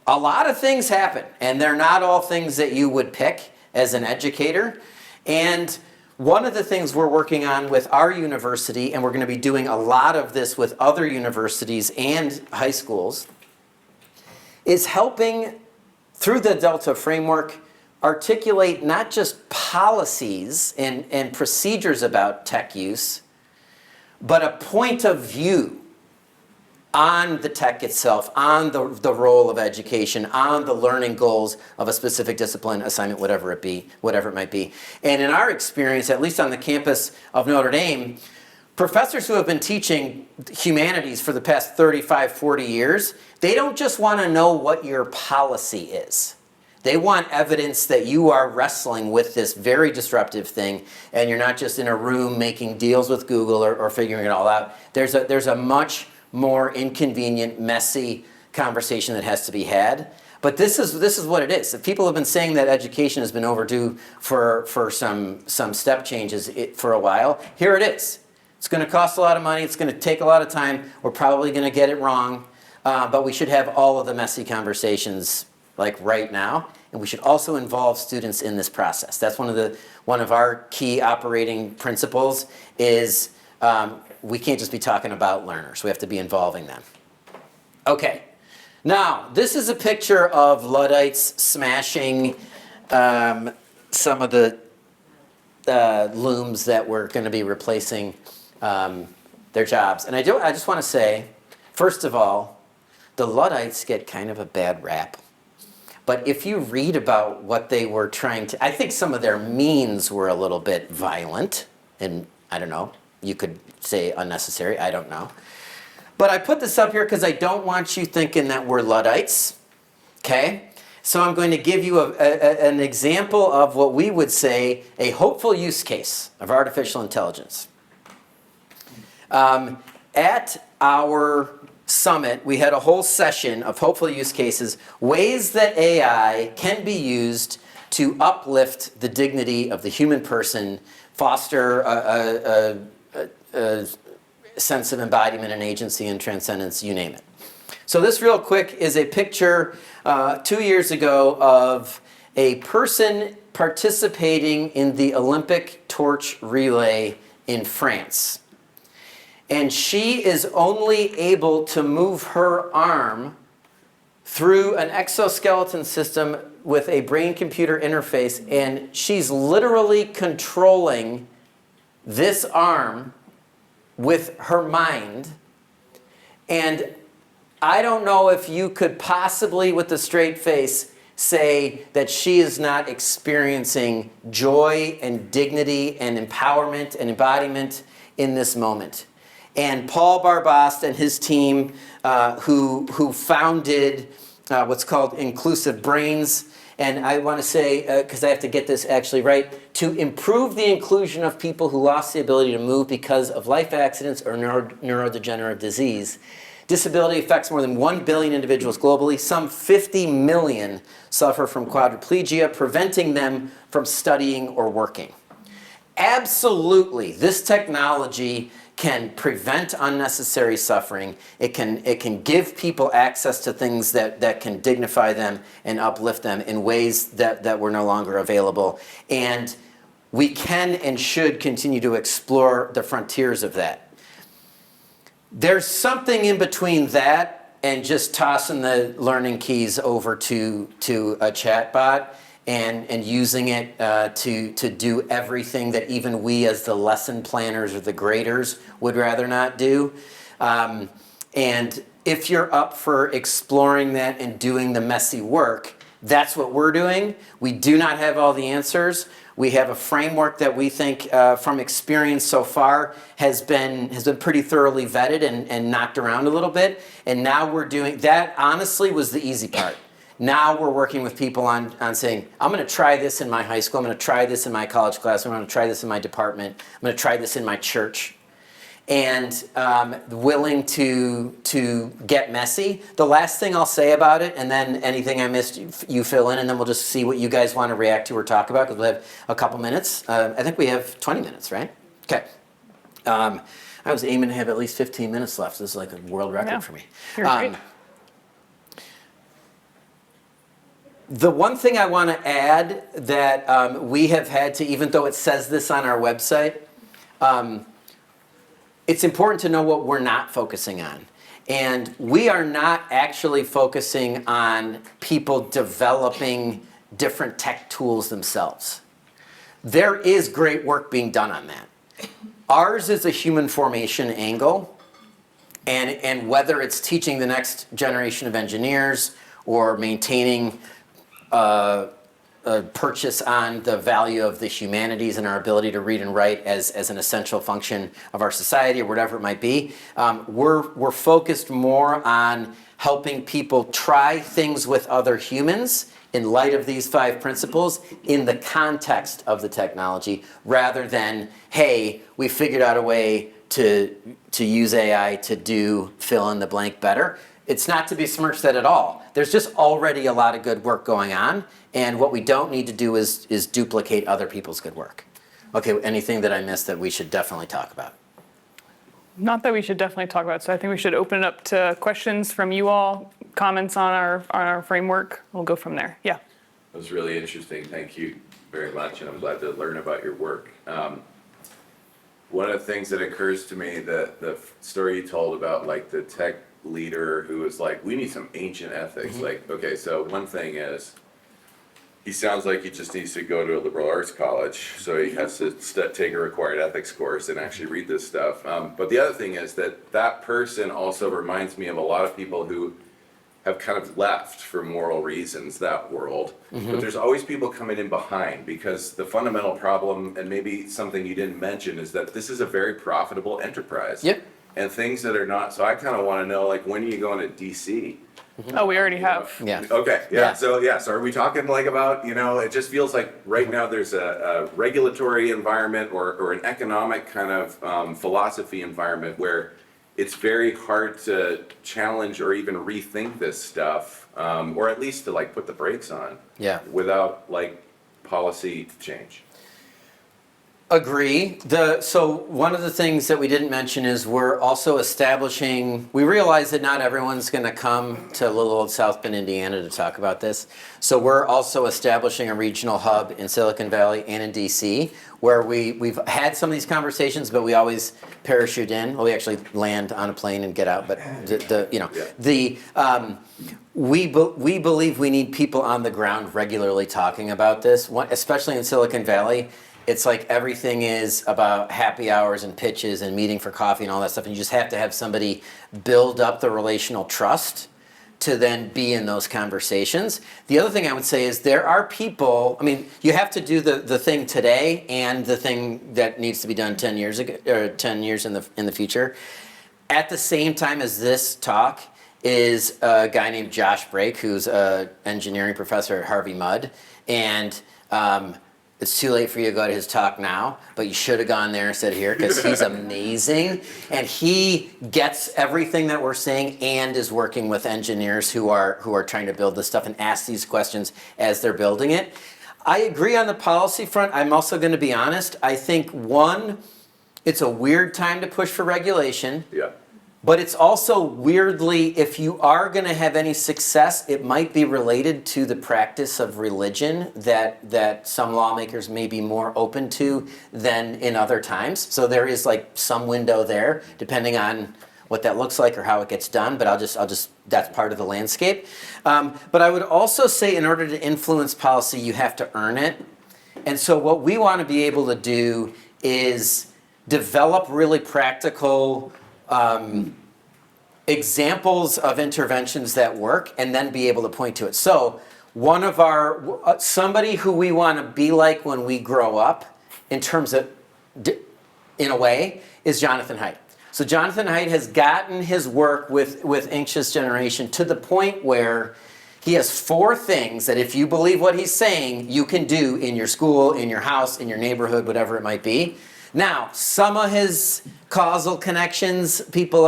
S1: a lot of things happen, and they're not all things that you would pick as an educator. And one of the things we're working on with our university, and we're going to be doing a lot of this with other universities and high schools, is helping through the Delta framework, articulate not just policies and procedures about tech use, but a point of view on the tech itself, on the role of education, on the learning goals of a specific discipline, assignment, whatever it might be. And in our experience, at least on the campus of Notre Dame, professors who have been teaching humanities for the past 35, 40 years, they don't just want to know what your policy is. They want evidence that you are wrestling with this very disruptive thing, and you're not just in a room making deals with Google or figuring it all out. There's a much more inconvenient, messy conversation that has to be had. But this is what it is. If people have been saying that education has been overdue for some step changes for a while, here it is. It's going to cost a lot of money. It's going to take a lot of time. We're probably going to get it wrong. But we should have all of the messy conversations like right now. And we should also involve students in this process. That's one of our key operating principles is we can't just be talking about learners. We have to be involving them. Okay. Now, this is a picture of Luddites smashing some of the looms that were going to be replacing their jobs. And I just want to say, first of all, the Luddites get kind of a bad rap. But if you read about what they were trying to, I think some of their means were a little bit violent, and I don't know, you could say unnecessary, I don't know. But I put this up here because I don't want you thinking that we're Luddites, okay? So I'm going to give you an example of what we would say a hopeful use case of artificial intelligence. At our summit, we had a whole session of hopeful use cases, ways that AI can be used to uplift the dignity of the human person, foster a sense of embodiment and agency and transcendence, you name it. So this real quick is a picture 2 years ago of a person participating in the Olympic torch relay in France. And she is only able to move her arm through an exoskeleton system with a brain-computer interface, and she's literally controlling this arm with her mind. And I don't know if you could possibly, with a straight face, say that she is not experiencing joy and dignity and empowerment and embodiment in this moment. And Paul Barbast and his team, who founded what's called Inclusive Brains, and I want to say, because I have to get this actually right, to improve the inclusion of people who lost the ability to move because of life accidents or neurodegenerative disease. Disability affects more than 1 billion individuals globally. Some 50 million suffer from quadriplegia, preventing them from studying or working. Absolutely, this technology can prevent unnecessary suffering. It can give people access to things that can dignify them and uplift them in ways that were no longer available. And we can and should continue to explore the frontiers of that. There's something in between that and just tossing the learning keys over to a chatbot and using it to do everything that even we as the lesson planners or the graders would rather not do. And if you're up for exploring that and doing the messy work, that's what we're doing. We do not have all the answers. We have a framework that we think, from experience so far, has been pretty thoroughly vetted and knocked around a little bit. And now we're doing that. Honestly, was the easy part. Now we're working with people on saying, I'm going to try this in my high school. I'm going to try this in my college class. I'm going to try this in my department. I'm going to try this in my church. And willing to get messy. The last thing I'll say about it, and then anything I missed, you fill in, and then we'll just see what you guys want to react to or talk about, because we'll have a couple minutes. I think we have 20 minutes, right? Okay. I was aiming to have at least 15 minutes left. This is like a world record for me.
S3: You're great.
S1: The one thing I want to add that we have had to, even though it says this on our website, it's important to know what we're not focusing on. And we are not actually focusing on people developing different tech tools themselves. There is great work being done on that. Ours is a human formation angle, and whether it's teaching the next generation of engineers or maintaining a purchase on the value of the humanities and our ability to read and write as an essential function of our society or whatever it might be, we're focused more on helping people try things with other humans in light of these 5 principles in the context of the technology, rather than, hey, we figured out a way to use AI to do fill in the blank better. It's not to besmirch that at all. There's just already a lot of good work going on, and what we don't need to do is duplicate other people's good work. Okay, anything that I missed that we should definitely talk about?
S3: Not that we should definitely talk about, so I think we should open it up to questions from you all, comments on our framework. We'll go from there. Yeah.
S2: It was really interesting. Thank you very much, and I'm glad to learn about your work. One of the things that occurs to me, the story you told about like the tech leader who was like, we need some ancient ethics. Like, okay, so one thing is, he sounds like he just needs to go to a liberal arts college, so he has to take a required ethics course and actually read this stuff. But the other thing is that person also reminds me of a lot of people who have kind of left for moral reasons that world. But there's always people coming in behind, because the fundamental problem, and maybe something you didn't mention, is that this is a very profitable enterprise.
S1: Yep.
S2: And things that are not, so I kind of want to know, like, when are you going to DC?
S3: Oh, we already have.
S1: Yeah.
S2: Okay,
S1: Yeah.
S2: yeah, so are we talking like about, it just feels like right now there's a regulatory environment or an economic kind of philosophy environment where it's very hard to challenge or even rethink this stuff, or at least to like put the brakes on.
S1: Yeah.
S2: Without like policy change.
S1: Agree. So one of the things that we didn't mention is we're also establishing, we realize that not everyone's going to come to little old South Bend, Indiana to talk about this. So we're also establishing a regional hub in Silicon Valley and in DC, where we've had some of these conversations, but we always parachute in. Well, we actually land on a plane and get out, but we believe we need people on the ground regularly talking about this, especially in Silicon Valley. It's like everything is about happy hours and pitches and meeting for coffee and all that stuff. And you just have to have somebody build up the relational trust to then be in those conversations. The other thing I would say is there are people, I mean, you have to do the thing today and the thing that needs to be done 10 years ago, or 10 years in the future. At the same time as this talk is a guy named Josh Brake, who's an engineering professor at Harvey Mudd. And it's too late for you to go to his talk now, but you should have gone there instead of here, because he's amazing. And he gets everything that we're saying and is working with engineers who are trying to build this stuff and ask these questions as they're building it. I agree on the policy front. I'm also going to be honest. I think, one, it's a weird time to push for regulation.
S2: Yeah.
S1: But it's also weirdly, if you are going to have any success, it might be related to the practice of religion that some lawmakers may be more open to than in other times. So there is like some window there, depending on what that looks like or how it gets done. But I'll just that's part of the landscape. But I would also say, in order to influence policy, you have to earn it. And so what we want to be able to do is develop really practical examples of interventions that work, and then be able to point to it. So one of our, somebody who we want to be like when we grow up, in terms of, in a way, is Jonathan Haidt. So Jonathan Haidt has gotten his work with Anxious Generation to the point where he has 4 things that, if you believe what he's saying, you can do in your school, in your house, in your neighborhood, whatever it might be. Now, some of his causal connections people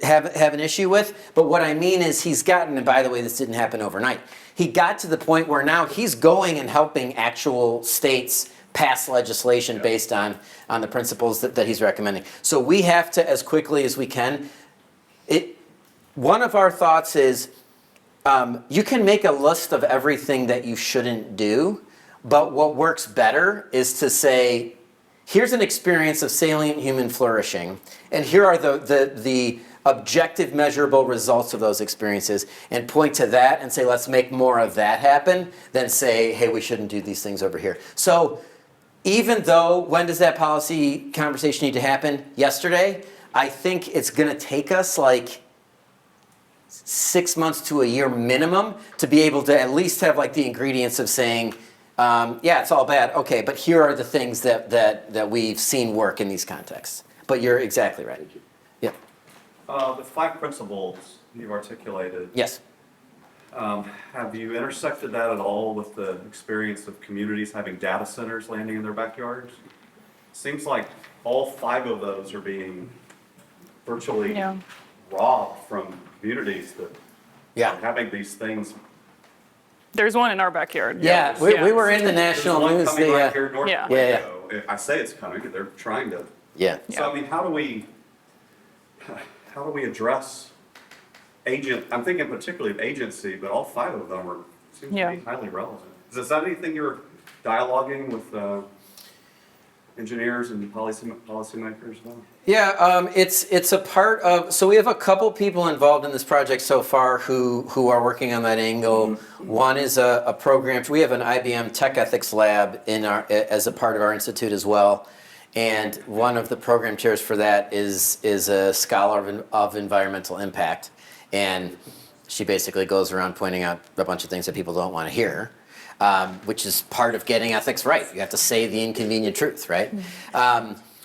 S1: have an issue with, but what I mean is he's gotten, and by the way, this didn't happen overnight, he got to the point where now he's going and helping actual states pass legislation based on the principles that he's recommending. So we have to, as quickly as we can, one of our thoughts is, you can make a list of everything that you shouldn't do, but what works better is to say, here's an experience of salient human flourishing, and here are the objective, measurable results of those experiences and point to that and say, let's make more of that happen, than say, hey, we shouldn't do these things over here. So even though, when does that policy conversation need to happen? Yesterday. I think it's going to take us like 6 months to a year minimum to be able to at least have like the ingredients of saying, yeah, it's all bad. Okay, but here are the things that we've seen work in these contexts. But you're exactly right. Yeah.
S7: The 5 principles you've articulated.
S1: Yes.
S7: Have you intersected that at all with the experience of communities having data centers landing in their backyards? Seems like all 5 of those are being virtually
S3: Yeah.
S7: robbed from communities that
S1: Yeah.
S7: are having these things.
S3: There's one in our backyard.
S1: Yeah, we were in the
S7: There's
S1: national
S7: one
S1: news.
S7: coming right here north
S3: Yeah.
S7: of
S1: Yeah,
S7: Waco. I say it's coming, but they're trying to.
S1: Yeah.
S7: So I mean, how do we address I'm thinking particularly of agency, but all 5 of them seem to
S3: Yeah.
S7: be highly relevant. Is that anything you're dialoguing with engineers and policymakers about?
S1: Yeah, it's a part of, so we have a couple people involved in this project so far who are working on that angle. One is a program, we have an IBM Tech Ethics Lab as a part of our institute as well. And one of the program chairs for that is a scholar of environmental impact. And she basically goes around pointing out a bunch of things that people don't want to hear. Which is part of getting ethics right. You have to say the inconvenient truth, right?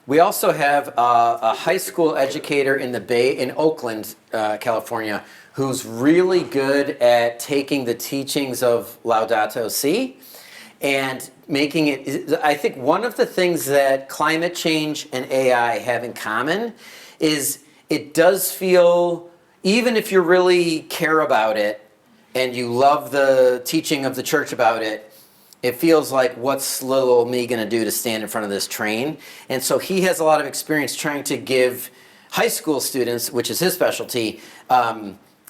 S1: We also have a high school educator in Oakland, California, who's really good at taking the teachings of Laudato Si and making it. I think one of the things that climate change and AI have in common is it does feel, even if you really care about it, and you love the teaching of the church about it, it feels like, what's little old me going to do to stand in front of this train? And so he has a lot of experience trying to give high school students, which is his specialty,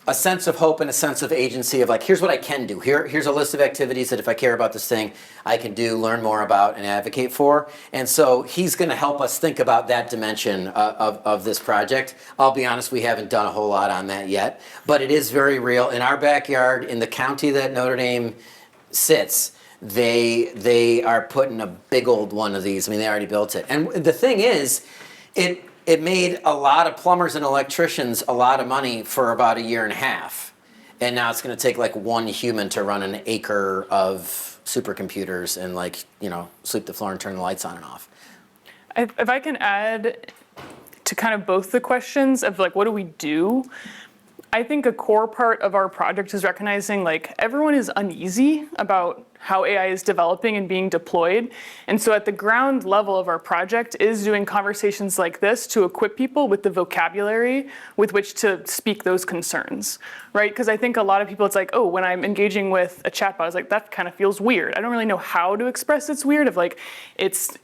S1: a sense of hope and a sense of agency of like, here's what I can do. Here's a list of activities that if I care about this thing, I can do, learn more about, and advocate for. And so he's going to help us think about that dimension of this project. I'll be honest, we haven't done a whole lot on that yet, but it is very real. In our backyard, in the county that Notre Dame sits, they are putting a big old one of these. I mean, they already built it. And the thing is, it made a lot of plumbers and electricians a lot of money for about a year and a half. And now it's going to take like one human to run an acre of supercomputers and like, sweep the floor and turn the lights on and off.
S3: If I can add to kind of both the questions of like, what do we do? I think a core part of our project is recognizing like everyone is uneasy about how AI is developing and being deployed. And so at the ground level of our project is doing conversations like this to equip people with the vocabulary with which to speak those concerns, right? Because I think a lot of people, it's like, oh, when I'm engaging with a chatbot, it's like, that kind of feels weird. I don't really know how to express it's weird, of like, it's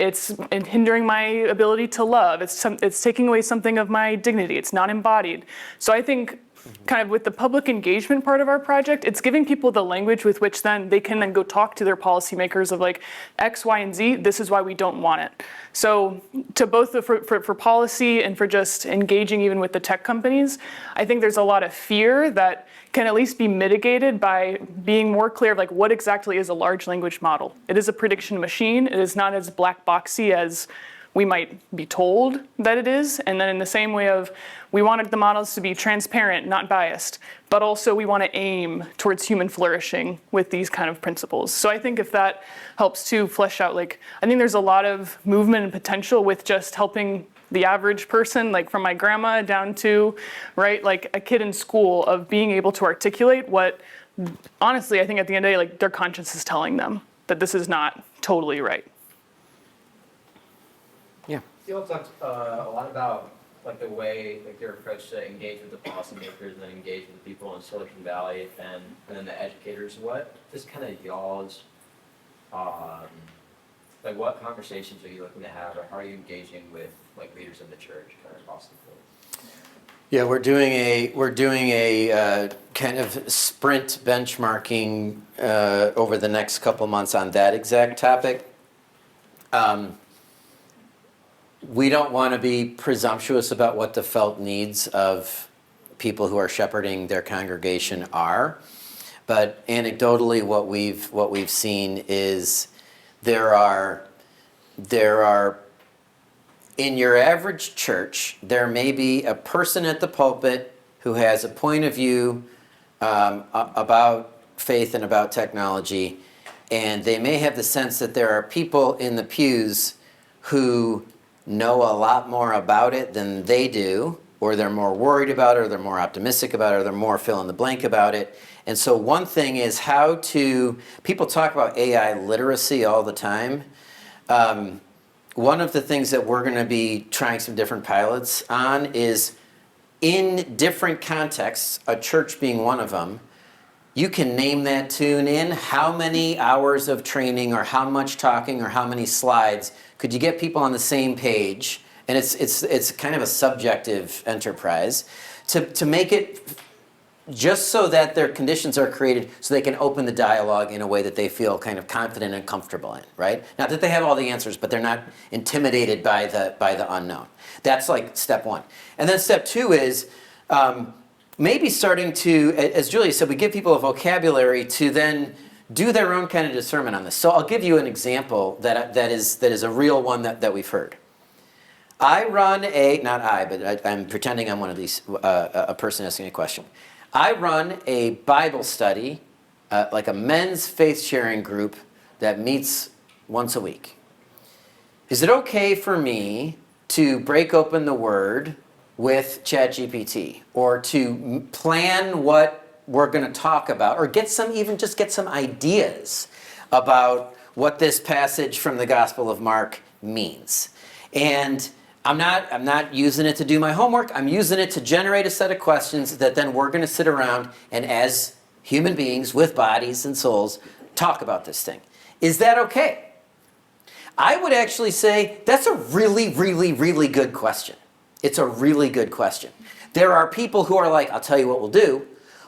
S3: hindering my ability to love. It's taking away something of my dignity. It's not embodied. So I think kind of with the public engagement part of our project, it's giving people the language with which then they can then go talk to their policymakers of like X, Y, and Z, this is why we don't want it. So to both for policy and for just engaging even with the tech companies, I think there's a lot of fear that can at least be mitigated by being more clear of like what exactly is a large language model. It is a prediction machine. It is not as black boxy as we might be told that it is. And then in the same way of, we wanted the models to be transparent, not biased, but also we want to aim towards human flourishing with these kind of principles. So I think if that helps to flesh out, like, I think there's a lot of movement and potential with just helping the average person, like from my grandma down to, right, like a kid in school, of being able to articulate what, honestly, I think at the end of the day, like their conscience is telling them that this is not totally right.
S8: You all talked a lot about like the way, like your approach to engage with the policymakers and then engage with the people in Silicon Valley and then the educators. What is kind of y'all's, like what conversations are you looking to have, or how are you engaging with like leaders of the church kind of across the field?
S1: Yeah, we're doing a kind of sprint benchmarking over the next couple months on that exact topic. We don't want to be presumptuous about what the felt needs of people who are shepherding their congregation are. But anecdotally, what we've seen is there are in your average church, there may be a person at the pulpit who has a point of view about faith and about technology, and they may have the sense that there are people in the pews who know a lot more about it than they do, or they're more worried about it, or they're more optimistic about it, or they're more fill in the blank about it. And so one thing is people talk about AI literacy all the time. One of the things that we're going to be trying some different pilots on is in different contexts, a church being one of them, you can name that tune in. How many hours of training or how much talking or how many slides could you get people on the same page? And it's kind of a subjective enterprise to make it just so that their conditions are created so they can open the dialogue in a way that they feel kind of confident and comfortable in, right? Not that they have all the answers, but they're not intimidated by the unknown. That's like step one. And then step two is maybe starting to, as Julia said, we give people a vocabulary to then do their own kind of discernment on this. So I'll give you an example that is a real one that we've heard. I'm pretending I'm one of these, a person asking a question. I run a Bible study, like a men's faith sharing group that meets once a week. Is it okay for me to break open the Word with ChatGPT, or to plan what we're going to talk about, or get some ideas about what this passage from the Gospel of Mark means? And I'm not using it to do my homework. I'm using it to generate a set of questions that then we're going to sit around and, as human beings with bodies and souls, talk about this thing. Is that okay? I would actually say that's a really, really, really good question. It's a really good question. There are people who are like, I'll tell you what we'll do.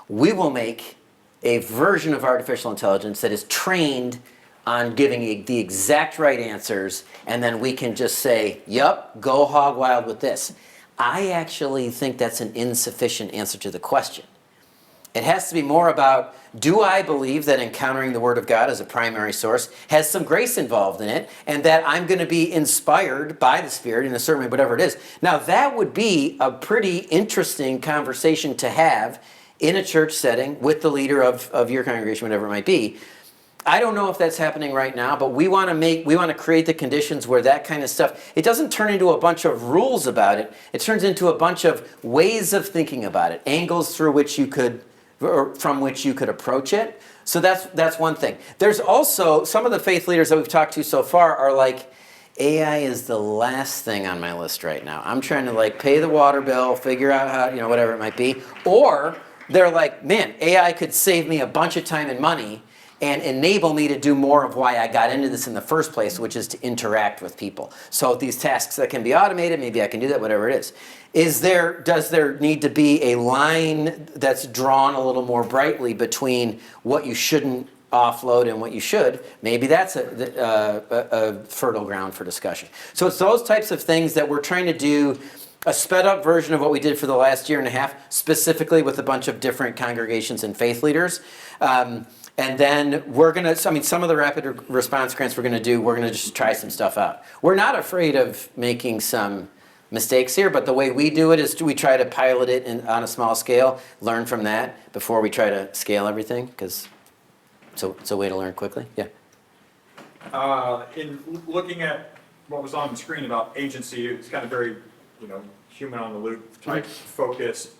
S1: We will make a version of artificial intelligence that is trained on giving the exact right answers, and then we can just say, yup, go hog wild with this. I actually think that's an insufficient answer to the question. It has to be more about, do I believe that encountering the Word of God as a primary source has some grace involved in it, and that I'm going to be inspired by the Spirit in a certain way, whatever it is. Now, that would be a pretty interesting conversation to have in a church setting with the leader of your congregation, whatever it might be. I don't know if that's happening right now, but we want to create the conditions where that kind of stuff, it doesn't turn into a bunch of rules about it. It turns into a bunch of ways of thinking about it, angles through which you could, or from which you could approach it. So that's one thing. There's also some of the faith leaders that we've talked to so far are like, AI is the last thing on my list right now. I'm trying to like pay the water bill, figure out how, whatever it might be. Or they're like, man, AI could save me a bunch of time and money and enable me to do more of why I got into this in the first place, which is to interact with people. So these tasks that can be automated, maybe I can do that, whatever it is. Does there need to be a line that's drawn a little more brightly between what you shouldn't offload and what you should? Maybe that's a fertile ground for discussion. So it's those types of things that we're trying to do, a sped up version of what we did for the last year and a half, specifically with a bunch of different congregations and faith leaders. And then we're going to, some of the rapid response grants we're going to do, we're going to just try some stuff out. We're not afraid of making some mistakes here, but the way we do it is we try to pilot it on a small scale, learn from that before we try to scale everything, because it's a way to learn quickly. Yeah.
S4: In looking at what was on the screen about agency, it's kind of very, human on the loop type focus.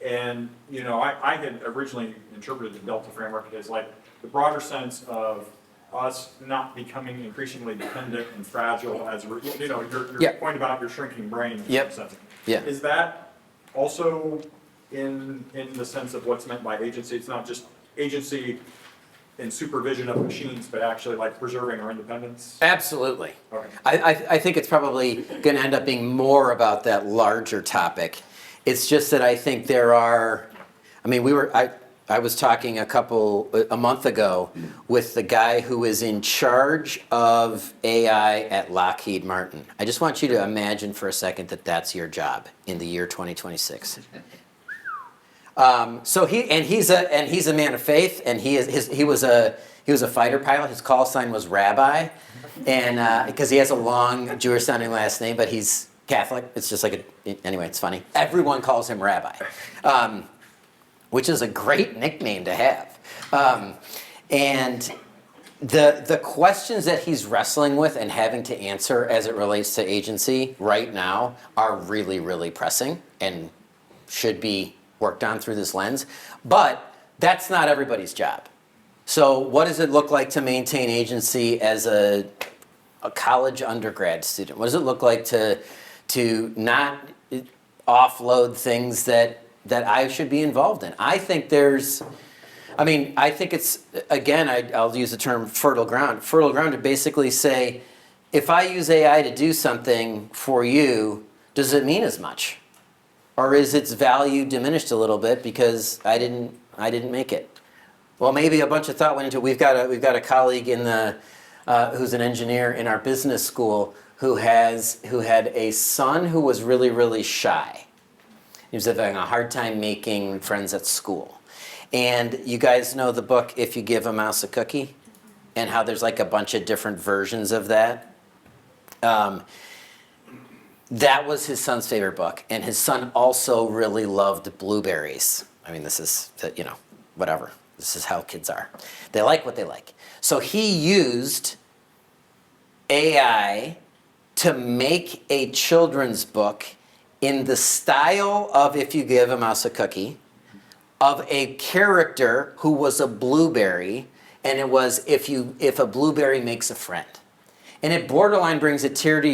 S4: And, I had originally interpreted the Delta framework as like the broader sense of us not becoming increasingly dependent and fragile as, your point about your shrinking brain.
S1: Yep.
S4: Sense.
S1: Yeah.
S4: Is that also in the sense of what's meant by agency? It's not just agency in supervision of machines, but actually like preserving our independence?
S1: Absolutely.
S4: Okay.
S1: I think it's probably going to end up being more about that larger topic. It's just that I think there are, I was talking a month ago with the guy who is in charge of AI at Lockheed Martin. I just want you to imagine for a second that that's your job in the year 2026. He's a man of faith, and he was a fighter pilot. His call sign was Rabbi, and because he has a long Jewish sounding last name, but he's Catholic. It's just like anyway. It's funny. Everyone calls him Rabbi, which is a great nickname to have. And the questions that he's wrestling with and having to answer as it relates to agency right now are really, really pressing and should be worked on through this lens. But that's not everybody's job. So what does it look like to maintain agency as a college undergrad student? What does it look like to not offload things that I should be involved in? I think it's, again, I'll use the term fertile ground. Fertile ground to basically say, if I use AI to do something for you, does it mean as much? Or is its value diminished a little bit because I didn't make it? Well, maybe a bunch of thought went into it. We've got a colleague who's an engineer in our business school who had a son who was really, really shy. He was having a hard time making friends at school. And you guys know the book, If You Give a Mouse a Cookie? And how there's like a bunch of different versions of that. That was his son's favorite book. And his son also really loved blueberries. I mean, this is, whatever. This is how kids are. They like what they like. So he used AI to make a children's book in the style of If You Give a Mouse a Cookie, of a character who was a blueberry, and it was if a blueberry makes a friend. And it borderline brings a tear to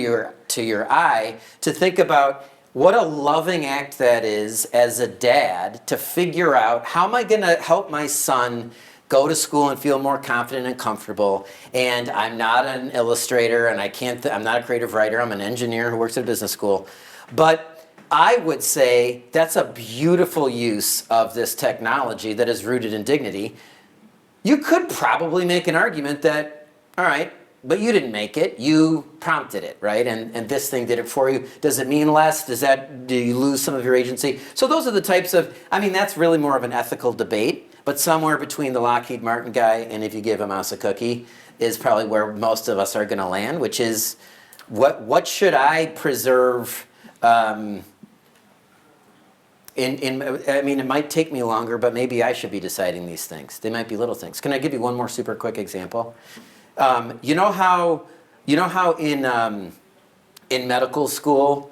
S1: your eye to think about what a loving act that is as a dad to figure out, how am I going to help my son go to school and feel more confident and comfortable? And I'm not an illustrator, and I'm not a creative writer. I'm an engineer who works at a business school. But I would say that's a beautiful use of this technology that is rooted in dignity. You could probably make an argument that, all right, but you didn't make it, you prompted it, right? And this thing did it for you. Does it mean less? Do you lose some of your agency? So those are the types of, that's really more of an ethical debate, but somewhere between the Lockheed Martin guy and If You Give a Mouse a Cookie is probably where most of us are gonna land, which is, what should I preserve? It might take me longer, but maybe I should be deciding these things. They might be little things. Can I give you one more super quick example? You know how in medical school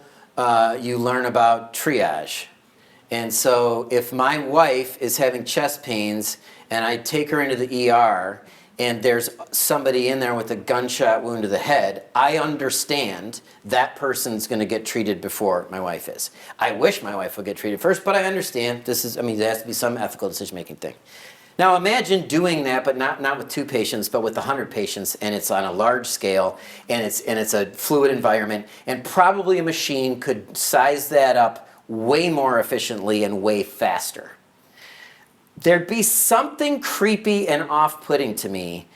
S1: you learn about triage, and so if my wife is having chest pains and I take her into the ER and there's somebody in there with a gunshot wound to the head, I understand that person's going to get treated before my wife is. I wish my wife would get treated first, but I understand there has to be some ethical decision-making thing. Now imagine doing that, but not with 2 patients, but with 100 patients, and it's on a large scale, and it's a fluid environment, and probably a machine could size that up way more efficiently and way faster. There'd be something creepy and off-putting to me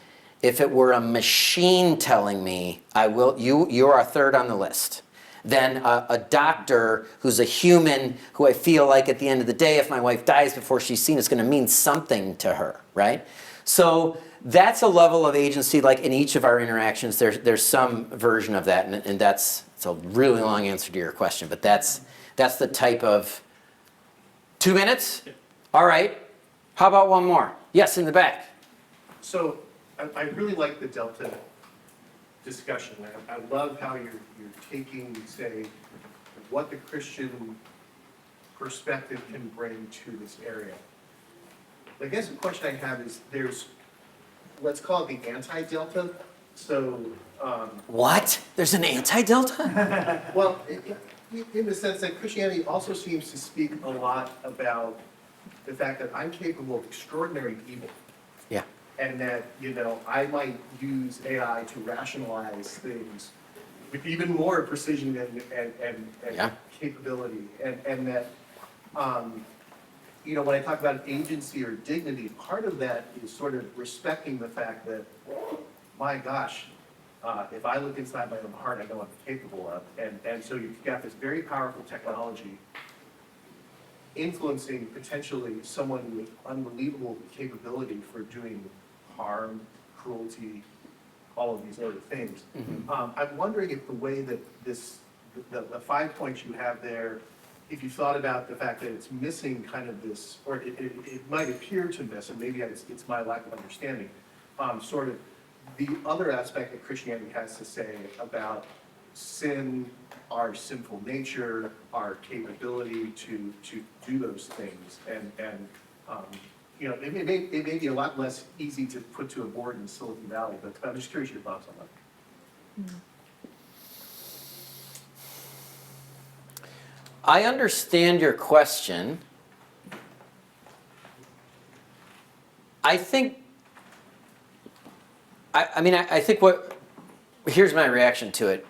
S1: if it were a machine telling me, you are 3rd on the list, than a doctor who's a human who I feel like at the end of the day, if my wife dies before she's seen, it's going to mean something to her, right? So that's a level of agency, like in each of our interactions, there's some version of that, and it's a really long answer to your question, but that's the type of 2 minutes? All right. How about one more? Yes, in the back.
S9: So I really like the Delta discussion. I love how you're taking, say, what the Christian perspective can bring to this area. I guess the question I have is there's, let's call it the anti-Delta. So,
S1: what? There's an anti-Delta?
S9: well, in the sense that Christianity also seems to speak a lot about the fact that I'm capable of extraordinary evil.
S1: Yeah.
S9: And that, I might use AI to rationalize things with even more precision and capability. And that, when I talk about agency or dignity, part of that is sort of respecting the fact that, my gosh, if I look inside my own heart, I know I'm capable of. And so you've got this very powerful technology. influencing potentially someone with unbelievable capability for doing harm, cruelty, all of these other things. I'm wondering if the way that the 5 points you have there, if you thought about the fact that it's missing kind of this, or it might appear to miss, and maybe it's my lack of understanding, sort of the other aspect that Christianity has to say about sin, our sinful nature, our capability to do those things, and you know, it may be a lot less easy to put to a board in Silicon Valley, but I'm just curious your thoughts on that.
S1: I understand your question. I think, I think here's my reaction to it.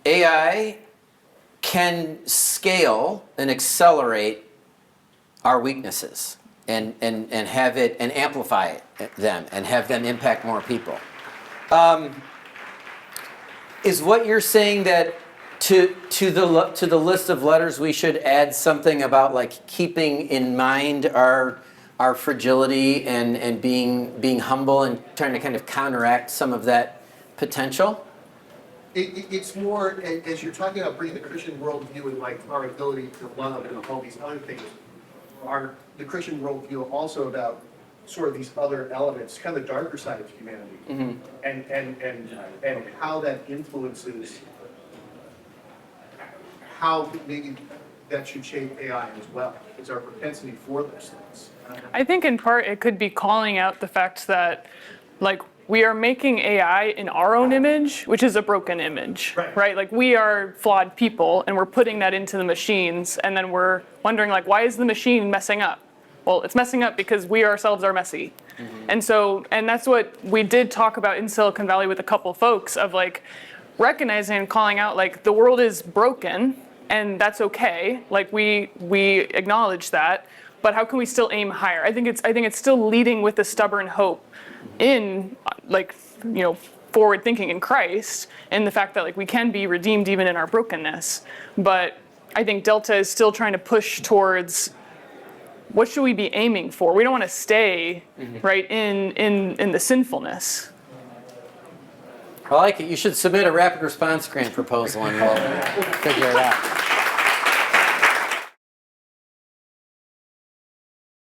S1: AI can scale and accelerate our weaknesses and have it, and amplify them and have them impact more people. Is what you're saying that to the list of letters we should add something about like keeping in mind our fragility and being humble and trying to kind of counteract some of that potential?
S9: It's more, as you're talking about bringing the Christian worldview and like our ability to love and all these other things, the Christian worldview also about sort of these other elements, kind of the darker side of humanity, and how that influences how maybe that should shape AI as well. It's our propensity for those things.
S3: I think in part it could be calling out the fact that, like, we are making AI in our own image, which is a broken image, right? Like, we are flawed people, and we're putting that into the machines, and then we're wondering, like, why is the machine messing up? Well, it's messing up because we ourselves are messy. And that's what we did talk about in Silicon Valley with a couple folks, of like recognizing and calling out, like, the world is broken, and that's okay. Like, we acknowledge that, but how can we still aim higher? I think it's still leading with a stubborn hope in, like, you know, forward thinking in Christ, and the fact that, like, we can be redeemed even in our brokenness. But I think Delta is still trying to push towards, what should we be aiming for? We don't want to stay right in the sinfulness.
S1: I like it. You should submit a rapid response grant proposal and we'll figure it out.